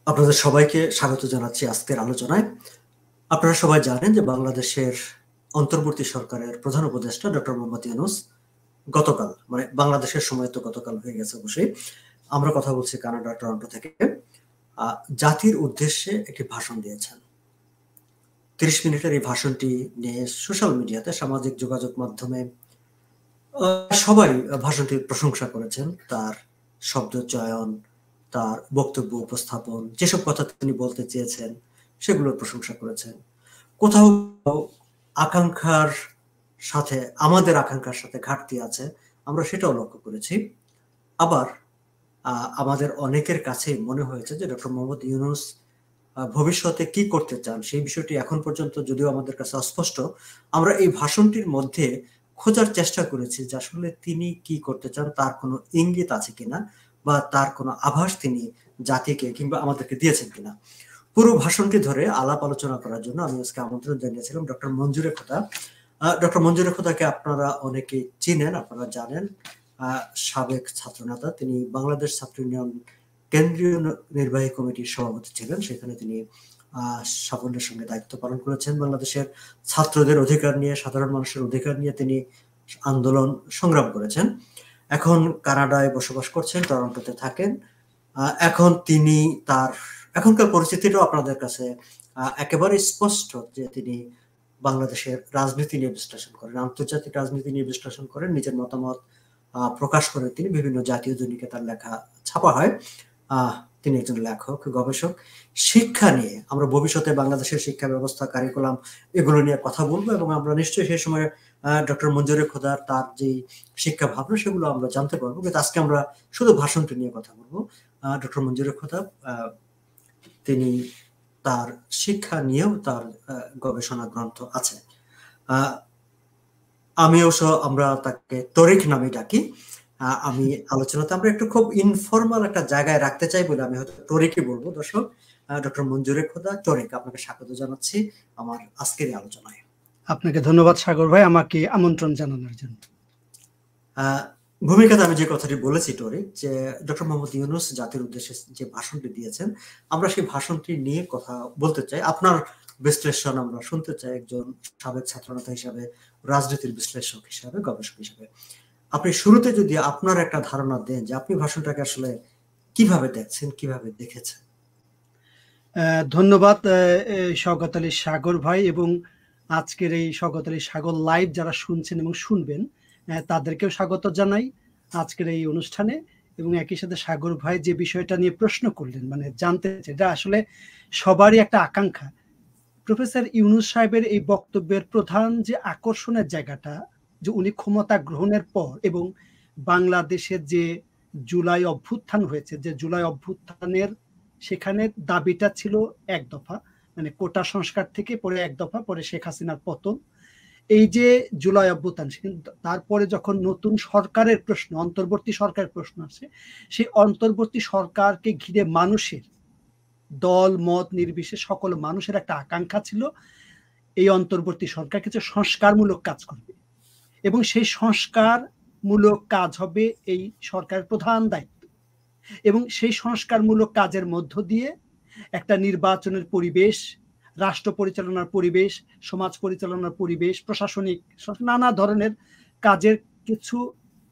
আপনাদের সবাইকে স্বাগত জানাচ্ছি আজকের আলোচনায়। আপনারা সবাই জানেন যে বাংলাদেশের অন্তর্বর্তী সরকারের প্রধান উপদেষ্টা ডক্টর মোহাম্মদ ইউনূস গতকাল, মানে বাংলাদেশের সময় তো গতকাল হয়ে গেছে অবশ্যই, আমরা কথা বলছি কানাডা টরন্টো থেকে, জাতির উদ্দেশ্যে একটি ভাষণ দিয়েছেন। ৩০ মিনিটের এই ভাষণটি নিয়ে সোশ্যাল মিডিয়াতে, সামাজিক যোগাযোগ মাধ্যমে সবাই ভাষণটির প্রশংসা করেছেন। তার শব্দ চয়ন, তার বক্তব্য উপস্থাপন, যেসব কথা তিনি বলতে চেয়েছেন সেগুলোর প্রশংসা করেছেন। কোথাও আকাঙ্ক্ষার সাথে, আমাদের আকাঙ্ক্ষার সাথে ঘাটতি আছে, আমরা সেটাও লক্ষ্য করেছি। আবার আমাদের অনেকের কাছেই মনে হয়েছে যে ডক্টর মোহাম্মদ ইউনূস ভবিষ্যতে কি করতে চান সেই বিষয়টি এখন পর্যন্ত যদিও আমাদের কাছে অস্পষ্ট, আমরা এই ভাষণটির মধ্যে খোঁজার চেষ্টা করেছি যে আসলে তিনি কি করতে চান, তার কোনো ইঙ্গিত আছে কিনা বা তার কোনো আভাস তিনি জাতিকে কিংবা আমাদেরকে দিয়েছেন কিনা। পুরো ভাষণটি ধরে আলাপ আলোচনা করার জন্য আমি আজকে আমন্ত্রণ জানিয়েছিলাম ডক্টর মঞ্জুরে খোদা। ডক্টর মঞ্জুরে খোদাকে আপনারা অনেকে চিনেন, আপনারা জানেন। সাবেক ছাত্রনেতা, তিনি বাংলাদেশ ছাত্র ইউনিয়ন কেন্দ্রীয় নির্বাহী কমিটির সভাপতি ছিলেন। সেখানে তিনি সাফল্যের সঙ্গে দায়িত্ব পালন করেছেন। বাংলাদেশের ছাত্রদের অধিকার নিয়ে, সাধারণ মানুষের অধিকার নিয়ে তিনি আন্দোলন সংগ্রাম করেছেন। এখন কানাডায় বসবাস করছেন, টরন্টোতে থাকেন। এখন তিনি তার এখনকার পরিস্থিতিটাও আপনাদের কাছে একেবারে স্পষ্ট যে তিনি বাংলাদেশের রাজনীতি নিয়ে বিশ্লেষণ করেন, আন্তর্জাতিক রাজনীতি নিয়ে বিশ্লেষণ করেন, নিজের মতামত প্রকাশ করেন। তিনি বিভিন্ন জাতীয় দৈনিকে তার লেখা ছাপা হয়। তিনি একজন লেখক, গবেষক। শিক্ষা নিয়ে আমরা ভবিষ্যতে বাংলাদেশের শিক্ষা ব্যবস্থা, কারিকুলাম, এগুলো নিয়ে কথা বলবো এবং আমরা নিশ্চয়ই সেই সময় ডক্টর মঞ্জুরে খোদার তার যে শিক্ষা ভাবনা সেগুলো আমরা জানতে পারবো। কিন্তু আজকে আমরা শুধু ভাষণটি নিয়ে কথা বলবো। ডক্টর মঞ্জুরে খোদা, তিনি তার শিক্ষা নিয়েও তার গবেষণা গ্রন্থ আছে। আমি অবশ্য আমরা তাকে তরিক নামে ডাকি। আমি আলোচনাতে আমরা একটু খুব ইনফর্মাল একটা জায়গায় রাখতে চাই বলে আমি হয়তো তরিকই বলবো। দর্শক, ডক্টর মঞ্জুরে খোদা, তরিক, আপনাকে স্বাগত জানাচ্ছি আমার আজকের আলোচনায়। আপনাকে ধন্যবাদ সাগর ভাই আমাকে আমন্ত্রণ জানানোর জন্য। ভূমিকাতে আমি যে কথাটি বলেছি টরিক, যে ডক্টর মোহাম্মদ ইউনূস জাতির উদ্দেশ্যে যে ভাষণটি দিয়েছেন, আমরা সেই ভাষণটি নিয়ে কথা বলতে চাই। আপনার বিশ্লেষণ আমরা শুনতে চাই, একজন সাবেক ছাত্রনেতা হিসাবে, রাজনীতির বিশ্লেষক হিসাবে, গবেষক হিসাবে। আপনি শুরুতে যদি আপনার একটা ধারণা দেন যে আপনি ভাষণটাকে আসলে কিভাবে দেখছেন, কিভাবে দেখেছেন। ধন্যবাদ শওকত আলী সাগর ভাই, এবং আজকের এই শওকত আলী সাগর লাইভ যারা শুনছেন এবং শুনবেন তাদেরকেও স্বাগত জানাই আজকের এই অনুষ্ঠানে। এবং একই সাথে সাগর ভাই যে বিষয়টা নিয়ে প্রশ্ন করলেন, মানে জানতে এটা আসলে সবারই একটা আকাঙ্ক্ষা। প্রফেসর ইউনূস সাহেবের এই বক্তব্যের প্রধান যে আকর্ষণের জায়গাটা, যে উনি ক্ষমতা গ্রহণের পর এবং বাংলাদেশের যে জুলাই অভ্যুত্থান হয়েছে, যে জুলাই অভ্যুত্থানের সেখানে দাবিটা ছিল এক দফা, মানে কোটা সংস্কার থেকে পরে এক দফা, পরে শেখ হাসিনার পতন। এই যে জুলাই অভ্যুত্থান, তারপরে যখন নতুন সরকারের প্রশ্ন, অন্তর্বর্তী সরকারের প্রশ্ন আসে, সেই অন্তর্বর্তী সরকারকে ঘিরে মানুষের দল মত নির্বিশেষে সকল মানুষের একটা আকাঙ্ক্ষা ছিল এই অন্তর্বর্তী সরকার কিছু সংস্কারমূলক কাজ করবে এবং সেই সংস্কারমূলক কাজ হবে এই সরকারের প্রধান দায়িত্ব। এবং সেই সংস্কারমূলক কাজের মধ্য দিয়ে একটা নির্বাচনের পরিবেশ, রাষ্ট্র পরিচালনার পরিবেশ, সমাজ পরিচালনার পরিবেশ, প্রশাসনিক নানা ধরনের কাজের কিছু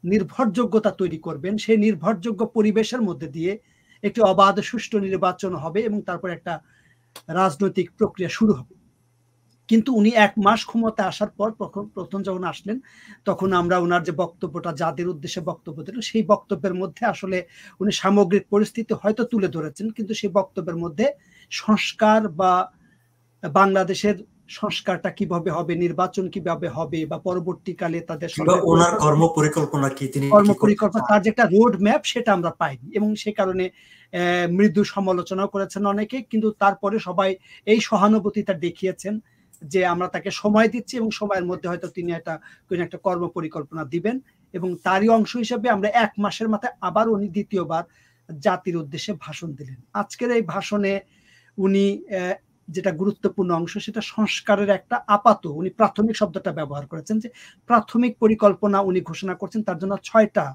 নির্ভরযোগ্যতা তৈরি করবেন। সেই নির্ভরযোগ্য পরিবেশের মধ্যে দিয়ে একটি অবাধ সুষ্ঠু নির্বাচন হবে এবং তারপর একটা রাজনৈতিক প্রক্রিয়া শুরু হবে। কিন্তু উনি 1 মাস ক্ষমতা আসার পর প্রথম যখন আসলেন, তখন আমরা ওনার যে বক্তব্যটা, যাদের উদ্দেশ্যে বক্তব্য দিলেন, সেই বক্তব্যের মধ্যে আসলে উনি সামগ্রিক পরিস্থিতি হয়তো তুলে ধরেছেন, কিন্তু সেই বক্তব্যের মধ্যে সংস্কার বা বাংলাদেশের সংস্কারটা কিভাবে হবে, নির্বাচন কিভাবে হবে, বা পরবর্তীকালে তাদের ওনার কর্মপরিকল্পনা কি, তিনি কর্মপরিকল্পনা, তার যে একটা রোড ম্যাপ সেটা আমরা পাইনি। এবং সে কারণে মৃদু সমালোচনাও করেছেন অনেকে, কিন্তু তারপরে সবাই এই সহানুভূতিটা দেখিয়েছেন যে আমরা তাকে সময় দিচ্ছি এবং সময়ের মধ্যে হয়তো তিনি একটা কর্ম পরিকল্পনা দিবেন। এবং তারই অংশ হিসেবে আমরা 1 মাসের মাথায় আবার উনি দ্বিতীয়বার জাতির উদ্দেশ্যে ভাষণ দিলেন। আজকের এই ভাষণে উনি যেটা গুরুত্বপূর্ণ অংশ, সেটা সংস্কারের একটা উনি প্রাথমিক শব্দটা ব্যবহার করেছেন, যে প্রাথমিক পরিকল্পনা উনি ঘোষণা করছেন। তার জন্য 6টা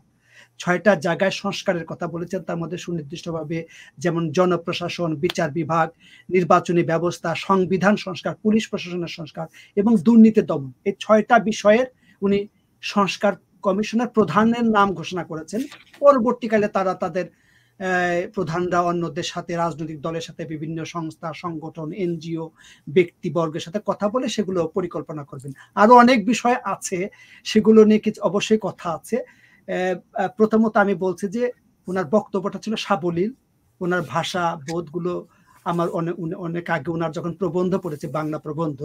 6টা জায়গায় সংস্কারের কথা বলেছেন, তার মধ্যে সুনির্দিষ্টভাবে যেমন জনপ্রশাসন, বিচার বিভাগ, নির্বাচনী ব্যবস্থা, সংবিধান সংস্কার, পুলিশ প্রশাসনের সংস্কার এবং দুর্নীতি দমন। এই 6টা বিষয়ের উনি সংস্কার কমিশনের প্রধানের নাম ঘোষণা করেছেন। পরবর্তীকালে তারা তাদের প্রধানরা অন্যদের সাথে, রাজনৈতিক দলের সাথে, বিভিন্ন সংস্থা, সংগঠন, এনজিও, ব্যক্তিবর্গের সাথে কথা বলে সেগুলো পরিকল্পনা করবেন। আরো অনেক বিষয় আছে, সেগুলো নিয়ে কিছু অবশ্যই কথা আছে। প্রথমত আমি বলছি যে ওনার বক্তব্যটা ছিল সাবলীল, ওনার ভাষা বোধগুলো আমার অনেক আগে ওনার যখন প্রবন্ধ পড়েছে, বাংলা প্রবন্ধ,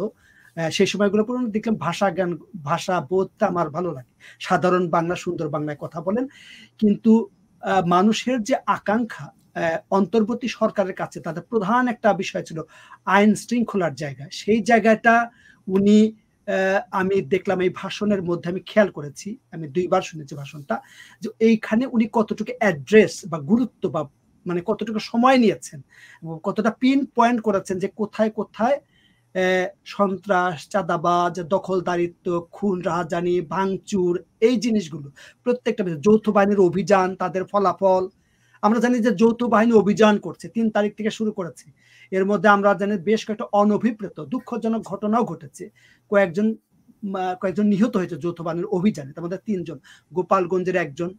সেই সময়গুলো পড়ে দেখলাম ভাষা জ্ঞান, ভাষা বোধটা আমার ভালো লাগে। সাধারণ বাংলা, সুন্দর বাংলায় কথা বলেন। কিন্তু মানুষের যে আকাঙ্ক্ষা, অন্তর্বর্তী সরকারের কাছে তাদের প্রধান একটা বিষয় ছিল আইন শৃঙ্খলার জায়গা। সেই জায়গাটা উনি, আমি দেখলাম এই ভাষণের মধ্যে, আমি খেয়াল করেছি, আমি 2বার শুনেছি ভাষণটা, যে এইখানে উনি কতটুকু অ্যাড্রেস বা গুরুত্ব বা মানে কতটুকু সময় নিয়েছেন, কতটা পিন পয়েন্ট করেছেন যে কোথায় কোথায় সন্ত্রাস, চাঁদাবাজ, দখলদারিত্ব, খুন, রাহাজানি, ভাঙচুর, এই জিনিসগুলো প্রত্যেকটা, যৌথ বাহিনীর অভিযান, তাদের ফলাফল। আমরা জানি যে যৌথ বাহিনী অভিযান করছে, 3 তারিখ থেকে শুরু করেছে। এর মধ্যে আমরা জানি বেশ কয়েকটা অনভিপ্রেত দুঃখজনক ঘটনাও ঘটেছে। কয়েকজন নিহত হয়েছে যৌথ বাহিনীর অভিযানে, তার মধ্যে 3 জন। গোপালগঞ্জের একজন,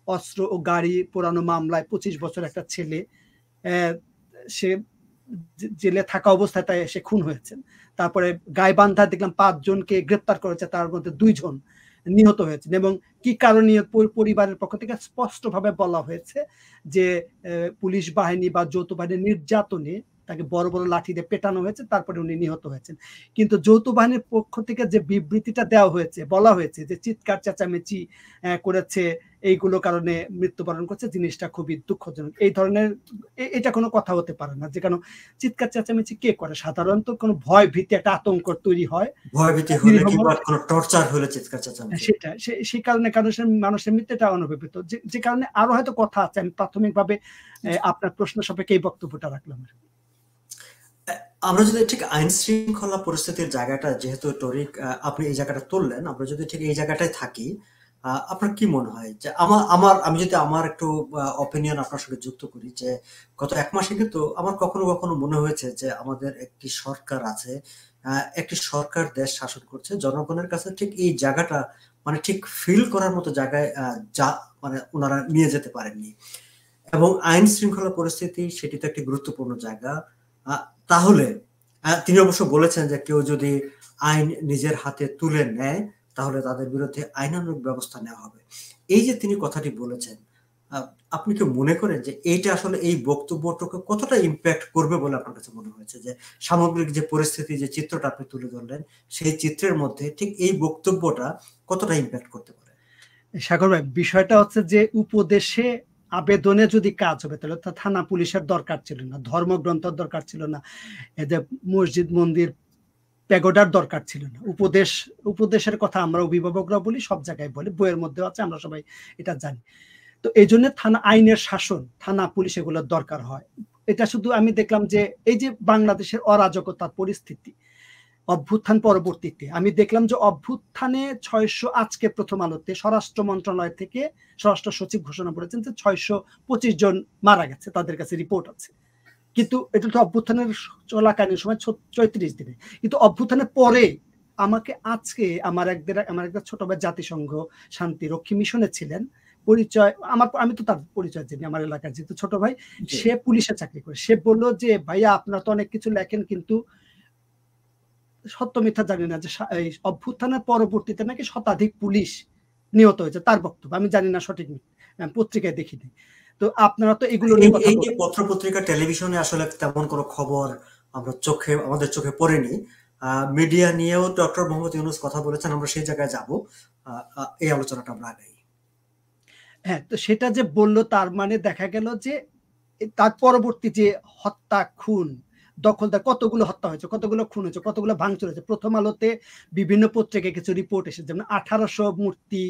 অস্ত্র ও গাড়ি পোড়ানো মামলায় 25 বছর একটা ছেলে, সে জেলে থাকা অবস্থায় তাই সে খুন হয়েছেন। তারপরে গাইবান্ধা দেখলাম 5 জনকে গ্রেপ্তার করেছে, তার মধ্যে 2 জন নিহত হয়েছেন। এবং কি কারণে পরিবারের পক্ষ থেকে স্পষ্টভাবে বলা হয়েছে যে পুলিশ বাহিনী বা যৌথ বাহিনীর নির্যাতনে তাকে বড় বড় লাঠি দিয়ে পেটানো হয়েছে, তারপরে উনি নিহত হয়েছেন। কিন্তু যৌথ বাহিনীর পক্ষ থেকে যে বিবৃতিটা দেওয়া হয়েছে, বলা হয়েছে যে চিৎকার চেঁচামেচি করেছে, এইগুলো কারণে মৃত্যুবরণ করছে, জিনিসটা খুবই দুঃখজনক। এই ধরনের, এটা কোনো কথা হতে পারে না। যে কেন চিৎকার চেঁচামেচি কে করে? সাধারণত কোনো ভয় ভীতি, একটা আতঙ্ক তৈরি হয়, ভয় ভীতি হলে কিংবা কোনো টর্চার হলে চিৎকার চেঁচামেচি, সেটা সেই কারণে মানুষের মৃত্যুটা অনুভবিত, যে কারণে আরো হয়তো কথা আছে। আমি প্রাথমিকভাবে আপনার প্রশ্ন সাপেক্ষে এই বক্তব্যটা রাখলাম। আমরা যদি ঠিক আইন শৃঙ্খলা পরিস্থিতির জায়গাটা, যেহেতু টরিক আপনি এই জায়গাটা তুললেন, আমরা যদি ঠিক এই জায়গাটায় থাকি, আপনার কি মনে হয় যে আমি যদি আমার একটু অপিনিয়ন আপনার সঙ্গে যুক্ত করি, যে গত 1 মাসে কিন্তু আমার কখনো কখনো মনে হয়েছে যে আমাদের একটি সরকার আছে, একটি সরকার দেশ শাসন করছে, জনগণের কাছে ঠিক এই জায়গাটা মানে ঠিক ফিল করার মতো জায়গায় যা মানে ওনারা নিয়ে যেতে পারেননি। এবং আইন শৃঙ্খলা পরিস্থিতি সেটি তো একটি গুরুত্বপূর্ণ জায়গা। তাহলে তিনি অবশ্য বলেছেন যে কেউ যদি আইন নিজের হাতে তুলে নেয় তাহলে তাদের বিরুদ্ধে আইনানুগ ব্যবস্থা নেওয়া হবে। এই যে তিনি কথাটি বলেছেন, আপনি কি মনে করেন যে এইটা আসলে এই বক্তব্যটাকে কতটা ইম্প্যাক্ট করবে বলে আপনার কাছে মনে হয়েছে? যে সামগ্রিক যে পরিস্থিতি, যে চিত্রটা আপনি তুলে ধরলেন, সেই চিত্রের মধ্যে ঠিক এই বক্তব্যটা কতটা ইম্প্যাক্ট করতে পারে? সাগর ভাই, বিষয়টা হচ্ছে যে উপদেশে আবেদনে যদি কাজ হবে তাহলে তো থানা পুলিশের দরকার ছিল না, ধর্মগ্রন্থের দরকার ছিল না, এদের মসজিদ মন্দির প্যাগোডার দরকার ছিল না। উপদেশের কথা আমরা অভিভাবকরা বলি, সব জায়গায় বলি, বইয়ের মধ্যেও আছে, আমরা সবাই এটা জানি। তো এই জন্য থানা আইনের শাসন, থানা পুলিশ এগুলোর দরকার হয়। এটা শুধু আমি দেখলাম যে এই যে বাংলাদেশের অরাজকতার পরিস্থিতি, অভ্যুত্থান পরবর্তীতে আমি দেখলাম যে অভ্যুত্থানে 600, আজকে প্রথম আলোতে স্বরাষ্ট্র মন্ত্রণালয় থেকে স্বরাষ্ট্র সচিব ঘোষণা করেছেন যে 625 জন মারা গেছে, তাদের কাছে রিপোর্ট আছে। কিন্তু এটা তো অভ্যুত্থানের চলাকালীন সময় 34 দিনে। কিন্তু অভ্যুত্থানের পরে আমাকে আজকে আমার একটা ছোট ভাই জাতিসংঘ শান্তিরক্ষী মিশনে ছিলেন, পরিচয় আমি তো তার পরিচয় জানি, আমার এলাকার যেহেতু ছোট ভাই, সে পুলিশে চাকরি করে, সে বললো যে ভাইয়া আপনারা তো অনেক কিছু লেখেন কিন্তু সত্য মিথ্যা জানি না, যে এই অভ্যুত্থানের পরবর্তীতে নাকি শতাধিক পুলিশ নিহত হয়েছে, তার বক্তব্য। আমি জানি না সঠিক, পত্রিকায় দেখিনি। তো আপনারা তো এগুলো নিয়ে কথা বলেন, পত্র পত্রিকা টেলিভিশনে আসলে তেমন কোনো খবর আমাদের চোখে পড়েনি। মিডিয়া নিয়েও ডক্টর মোহাম্মদ ইউনূস কথা বলেছেন, আমরা সেই জায়গায় যাব, এই আলোচনাটা আমরা আগাই। হ্যাঁ, তো সেটা যে বলল, তার মানে দেখা গেল যে তার পরবর্তী যে হত্যা, খুন, দখলদার, কতগুলো হত্যা হয়েছে, কতগুলো খুন হয়েছে, কতগুলো ভাঙচুর হয়েছে। প্রথম আলোতে বিভিন্ন পত্রিকায় কিছু রিপোর্ট এসেছে, যেমন 1800 মূর্তি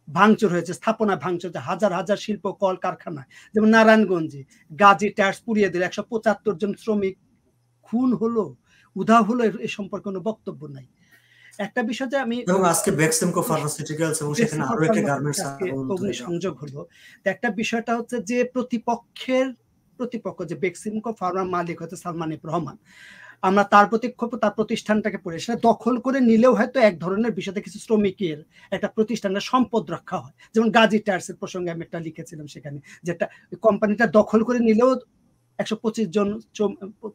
ভাঙচুর হয়েছে, স্থাপনা ভাঙচুর হয়েছে, হাজার হাজার শিল্প কল কারখানায়, যেমন নারায়ণগঞ্জে গাজী ট্যাক্স পুড়িয়ে দিল, 175 জন শ্রমিক খুন হলো, উধাও হলো, এ সম্পর্কে কোনো বক্তব্য নাই। একটা বিষয় যে আমি এবং আজকে বেক্সিমকো ফার্মাসিউটিক্যালস এবং সেখানে আরো একটি গার্মেন্টস অগ্নিসংযোগ হলো। একটা বিষয়টা হচ্ছে যে প্রতিপক্ষ যে বেক্সিমকো ফার্মার মালিক হচ্ছে সালমান এফ রহমান, আমরা তার প্রতি তার প্রতিষ্ঠানটাকে পড়ে সেটা দখল করে নিলেও হয়তো এক ধরনের বিষয়তে কিছু শ্রমিকের একটা প্রতিষ্ঠানের সম্পদ রক্ষা হয়। যেমন গাজী টায়ার্সের প্রসঙ্গে আমি একটা লিখেছিলাম সেখানে, যেটা কোম্পানিটা দখল করে নিলেও 125 জন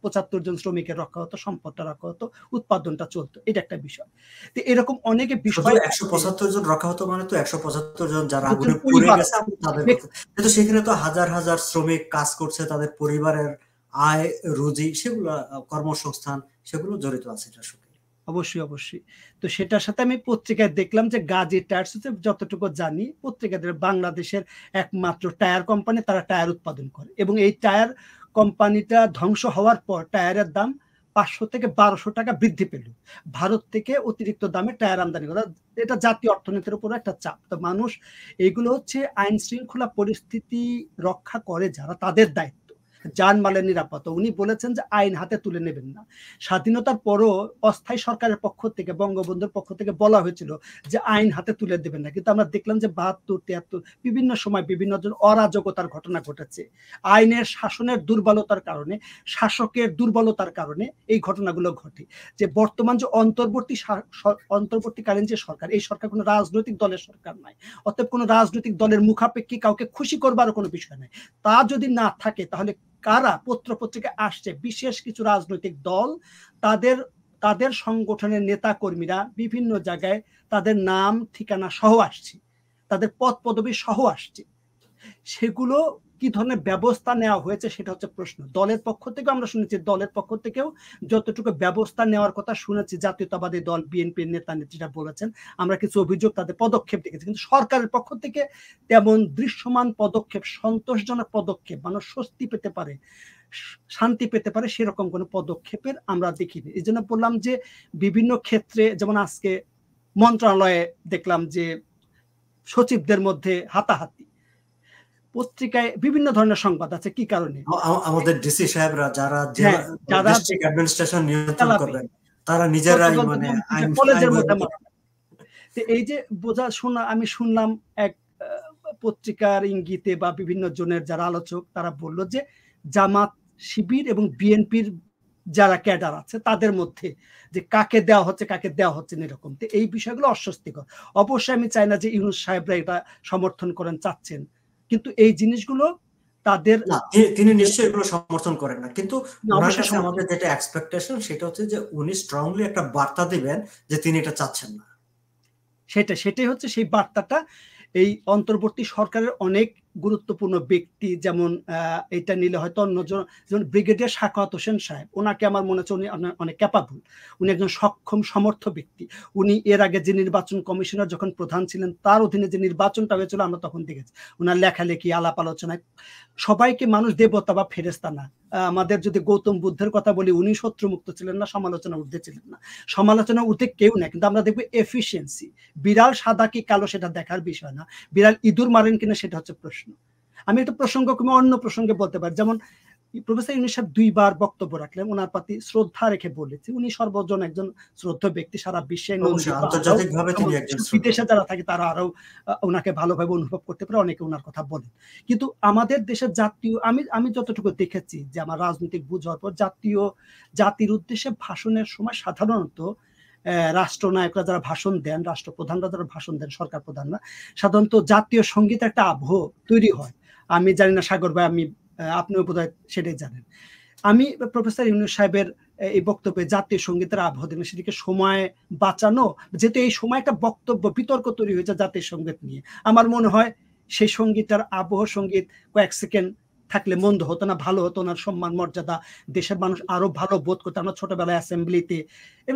75 জন শ্রমিকের রক্ষা হতো, সম্পদটা রক্ষা হতো, উৎপাদনটা চলতো। এটা একটা বিষয়। তো এরকম অনেকে বিষয় 175 জন রক্ষা হতো মানে তো 175 জন যারা আগুনে পুড়ে গেছে তাদের কথা, কিন্তু সেখানে তো হাজার হাজার শ্রমিক কাজ করছে, তাদের পরিবারের আয় রুজি সেগুলো কর্মসংস্থান সেগুলো জড়িত আছে এটার সাথে। অবশ্যই অবশ্যই। তো সেটার সাথে আমি পত্রিকায় দেখলাম যে গাজী টায়ার্স হচ্ছে, যতটুকু জানি পত্রিকাতে বাংলাদেশের একমাত্র টায়ার কোম্পানি, তারা টায়ার উৎপাদন করে এবং এই টায়ার কোম্পানিটা ধ্বংস হওয়ার পর টায়ারের দাম 500 থেকে 1200 টাকা বৃদ্ধি পেল। ভারত থেকে অতিরিক্ত দামে টায়ার আমদানি করা, এটা জাতীয় অর্থনীতির উপর একটা চাপ। তো মানুষ, এইগুলো হচ্ছে আইন শৃঙ্খলা পরিস্থিতি রক্ষা করে যারা, তাদের দায়িত্ব জানমালের নিরাপত্তা। উনি বলেছেন যে আইন হাতে তুলে নেবেন না। স্বাধীনতার পরও অস্থায়ী সরকারের পক্ষ থেকে, বঙ্গবন্ধুর পক্ষ থেকে বলা হয়েছিল যে আইন হাতে তুলে দেবেন না, কিন্তু আমরা দেখলাম যে 72, 73 বিভিন্ন সময় বিভিন্ন অরাজকতার ঘটনা ঘটেছে। আইনের শাসনের দুর্বলতার কারণে, শাসকের দুর্বলতার কারণে এই ঘটনাগুলো ঘটে। যে বর্তমান যে অন্তর্বর্তীকালীন যে সরকার, এই সরকার কোনো রাজনৈতিক দলের সরকার নয়, অতএব কোনো রাজনৈতিক দলের মুখাপেক্ষী কাউকে খুশি করবার কোনো বিষয় নাই। তা যদি না থাকে তাহলে কারা পত্র পত্রিকা আসছে, বিশেষ কিছু রাজনৈতিক দল, তাদের সংগঠনের নেতা কর্মীরা বিভিন্ন জায়গায় তাদের নাম ঠিকানা সহ আসছে, তাদের পদ পদবী সহ আসছে। সেগুলো কি ধরনের ব্যবস্থা নেওয়া হয়েছে সেটা হচ্ছে প্রশ্ন। দলের পক্ষ থেকে আমরা শুনেছি, দলের পক্ষ থেকেও যতটুকু ব্যবস্থা নেওয়ার কথা শুনেছি, জাতীয়তাবাদী দল বিএনপির নেতা নেত্রীরা বলেছেন, আমরা কিছু অভিযোগ, তাদের পদক্ষেপ দেখেছি, কিন্তু সরকারের পক্ষ থেকে তেমন দৃশ্যমান পদক্ষেপ, সন্তোষজনক পদক্ষেপ, মানুষ স্বস্তি পেতে পারে, শান্তি পেতে পারে সেরকম কোনো পদক্ষেপের আমরা দেখিনি। এই জন্য বললাম যে বিভিন্ন ক্ষেত্রে, যেমন আজকে মন্ত্রণালয়ে দেখলাম যে সচিবদের মধ্যে হাতাহাতি, পত্রিকায় বিভিন্ন ধরনের সংবাদ আছে। কি কারণে? আমাদের ডিসি সাহেবরা যারা ডিস্ট্রিক্ট অ্যাডমিনিস্ট্রেশন নিয়ন্ত্রণ করবেন, তারা নিজেরাই মানে আইন কলেজের মধ্যে। এই যে আমি শুনলাম এক পত্রিকার ইঙ্গিতে বা বিভিন্ন জনের যারা আলোচক, তারা বলল যে জামাত, শিবির এবং বিএনপির যারা ক্যাডার আছে তাদের মধ্যে যে কাকে দেওয়া হচ্ছে কাকে দেওয়া হচ্ছে না, এরকম। তো এই বিষয়গুলো অস্বস্তিকর। অবশ্যই আমি চাই না যে ইউনূস সাহেবরা এটা সমর্থন করেন, চাচ্ছেন, কিন্তু এই জিনিসগুলো তাদের, তিনি নিশ্চয়ই এগুলো সমর্থন করেন না, কিন্তু ওনার কাছে আমাদের যেটা এক্সপেকটেশন সেটা হচ্ছে যে উনি স্ট্রংলি একটা বার্তা দিবেন যে তিনি এটা চাচ্ছেন না। সেটাই হচ্ছে সেই বার্তাটা। এই অন্তর্বর্তী সরকারের অনেক গুরুত্বপূর্ণ ব্যক্তি, যেমন এটা নিলে হয়তো অন্যজন, যেমন ব্রিগেডিয়ার সাখাওয়াত হোসেন সাহেব, ওনাকে আমার মনে হচ্ছে উনি অনেক ক্যাপাবল, উনি একজন সক্ষম সমর্থ ব্যক্তি। উনি এর আগে যে নির্বাচন কমিশনার যখন প্রধান ছিলেন, তার অধীনে যে নির্বাচনটা হয়েছিল আমরা তখন দেখেছি ওনার লেখালেখি, আলাপ আলোচনায় সবাইকে মানুষ দেবতা বা ফেরেস্তা না। আমাদের যদি গৌতম বুদ্ধের কথা বলি, উনি শত্রুমুক্ত ছিলেন না, সমালোচনা ঊর্ধ্বে ছিলেন না, সমালোচনা ঊর্ধ্বে কেউ না, কিন্তু আমরা দেখবো এফিসিয়েন্সি। বিড়াল সাদা কি কালো সেটা দেখার বিষয় না, বিড়াল ইঁদুর মারেন কিনা সেটা হচ্ছে প্রশ্ন। আমি একটা প্রসঙ্গক্রমে অন্য প্রসঙ্গে বলতে পারি, যেমন প্রফেসর ইউনূস সাহেব 2 বার বক্তব্য রাখলেন, ওনার প্রতি শ্রদ্ধা রেখে বলেছি, উনি সর্বজন একজন শ্রদ্ধেয় ব্যক্তি, সারা বিশ্বে বিদেশে যারা থাকে তারা আরো ওনাকে ভালোভাবে অনুভব করতে পারে, অনেকে ওনার কথা বলেন। কিন্তু আমাদের দেশের জাতীয়, আমি যতটুকু দেখেছি যে আমার রাজনৈতিক বুঝ হওয়ার পর, জাতির উদ্দেশ্যে ভাষণের সময় সাধারণত রাষ্ট্রনায়করা যারা ভাষণ দেন, রাষ্ট্রপ্রধানরা যারা ভাষণ দেন, সরকার প্রধানরা, সাধারণত জাতীয় সঙ্গীত একটা আবহ তৈরি হয়। আমি জানি না সাগর ভাই, আপনিও বোধহয় সেটাই জানেন। আমি প্রফেসর ইউনূস সাহেবের এই বক্তব্যে জাতীয় সঙ্গীতের আবহ দিন, সেটিকে সময় বাঁচানো, যেহেতু এই সময় একটা বক্তব্য বিতর্ক তৈরি হয়েছে জাতীয় সঙ্গীত নিয়ে, আমার মনে হয় সেই সঙ্গীতটার আবহ সঙ্গীত কয়েক সেকেন্ড থাকলে মন্দ হতো না, ভালো হতো। ওনার সম্মান মর্যাদা দেশের মানুষ আরো ভালো বোধ করতো। আমরা ছোটবেলায় অ্যাসেম্বলিতে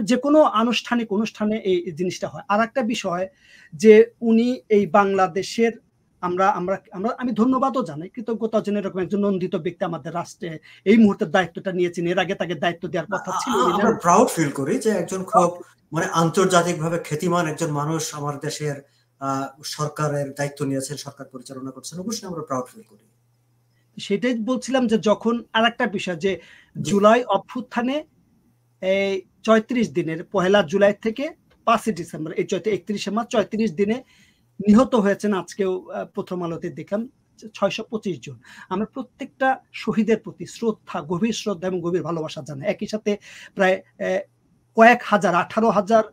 যে কোনো আনুষ্ঠানিক অনুষ্ঠানে এই জিনিসটা হয়। আর একটা বিষয় যে উনি এই বাংলাদেশের, আমি ধন্যবাদও জানাই, কৃতজ্ঞতা জানাই, এরকম একজন নন্দিত ব্যক্তি আমাদের রাষ্ট্রে এই মুহূর্তে দায়িত্বটা নিয়েছেন। এর আগে তাকে দায়িত্ব দেওয়ার কথা ছিল। আমরা প্রাউড ফিল করি যে একজন খুব মানে আন্তর্জাতিকভাবে খ্যাতিমান একজন মানুষ আমার দেশের সরকারের দায়িত্ব নিয়েছেন, সরকার পরিচালনা করছেন, অবশ্যই আমরা প্রাউড ফিল করি। সেটাই বলছিলাম যে যখন আরেকটা বিষয় যে জুলাই অভ্যুত্থানে এই 34 দিনের 1 জুলাই থেকে 5 ডিসেম্বর, এই 31 মার্চ 34 দিনে নিহত হয়েছেন। আজকেও প্রথম আলোতে দেখলাম 625 জন। আমরা প্রত্যেকটা শহীদের প্রতি শ্রদ্ধা, গভীর শ্রদ্ধা এবং গভীর ভালোবাসা জানাই। একই সাথে প্রায় কয়েক হাজার, 18,000,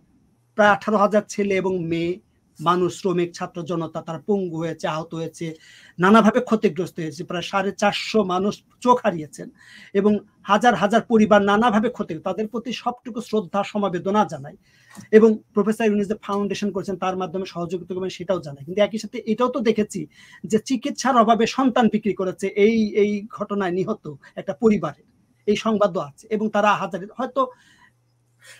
প্রায় 18,000 ছেলে এবং মেয়ে মানুষ, শ্রমিক, ছাত্র জনতা তারা পঙ্গু হয়েছে, আহত হয়েছে, নানাভাবে ক্ষতিগ্রস্ত হয়েছে। প্রায় 450 মানুষ চোখ হারিয়েছেন এবং হাজার হাজার পরিবার নানাভাবে ক্ষতি, তাদের প্রতি সবটুকু শ্রদ্ধা সমবেদনা জানাই। এবং প্রফেসর ইউনূস যে ফাউন্ডেশন করেছেন তার মাধ্যমে সহযোগিতা করবেন সেটাও জানাই। কিন্তু একই সাথে এটাও তো দেখেছি যে চিকিৎসার অভাবে সন্তান বিক্রি করেছে এই ঘটনায় নিহত একটা পরিবারের, এই সংবাদও আছে। এবং তারা হাজার, হয়তো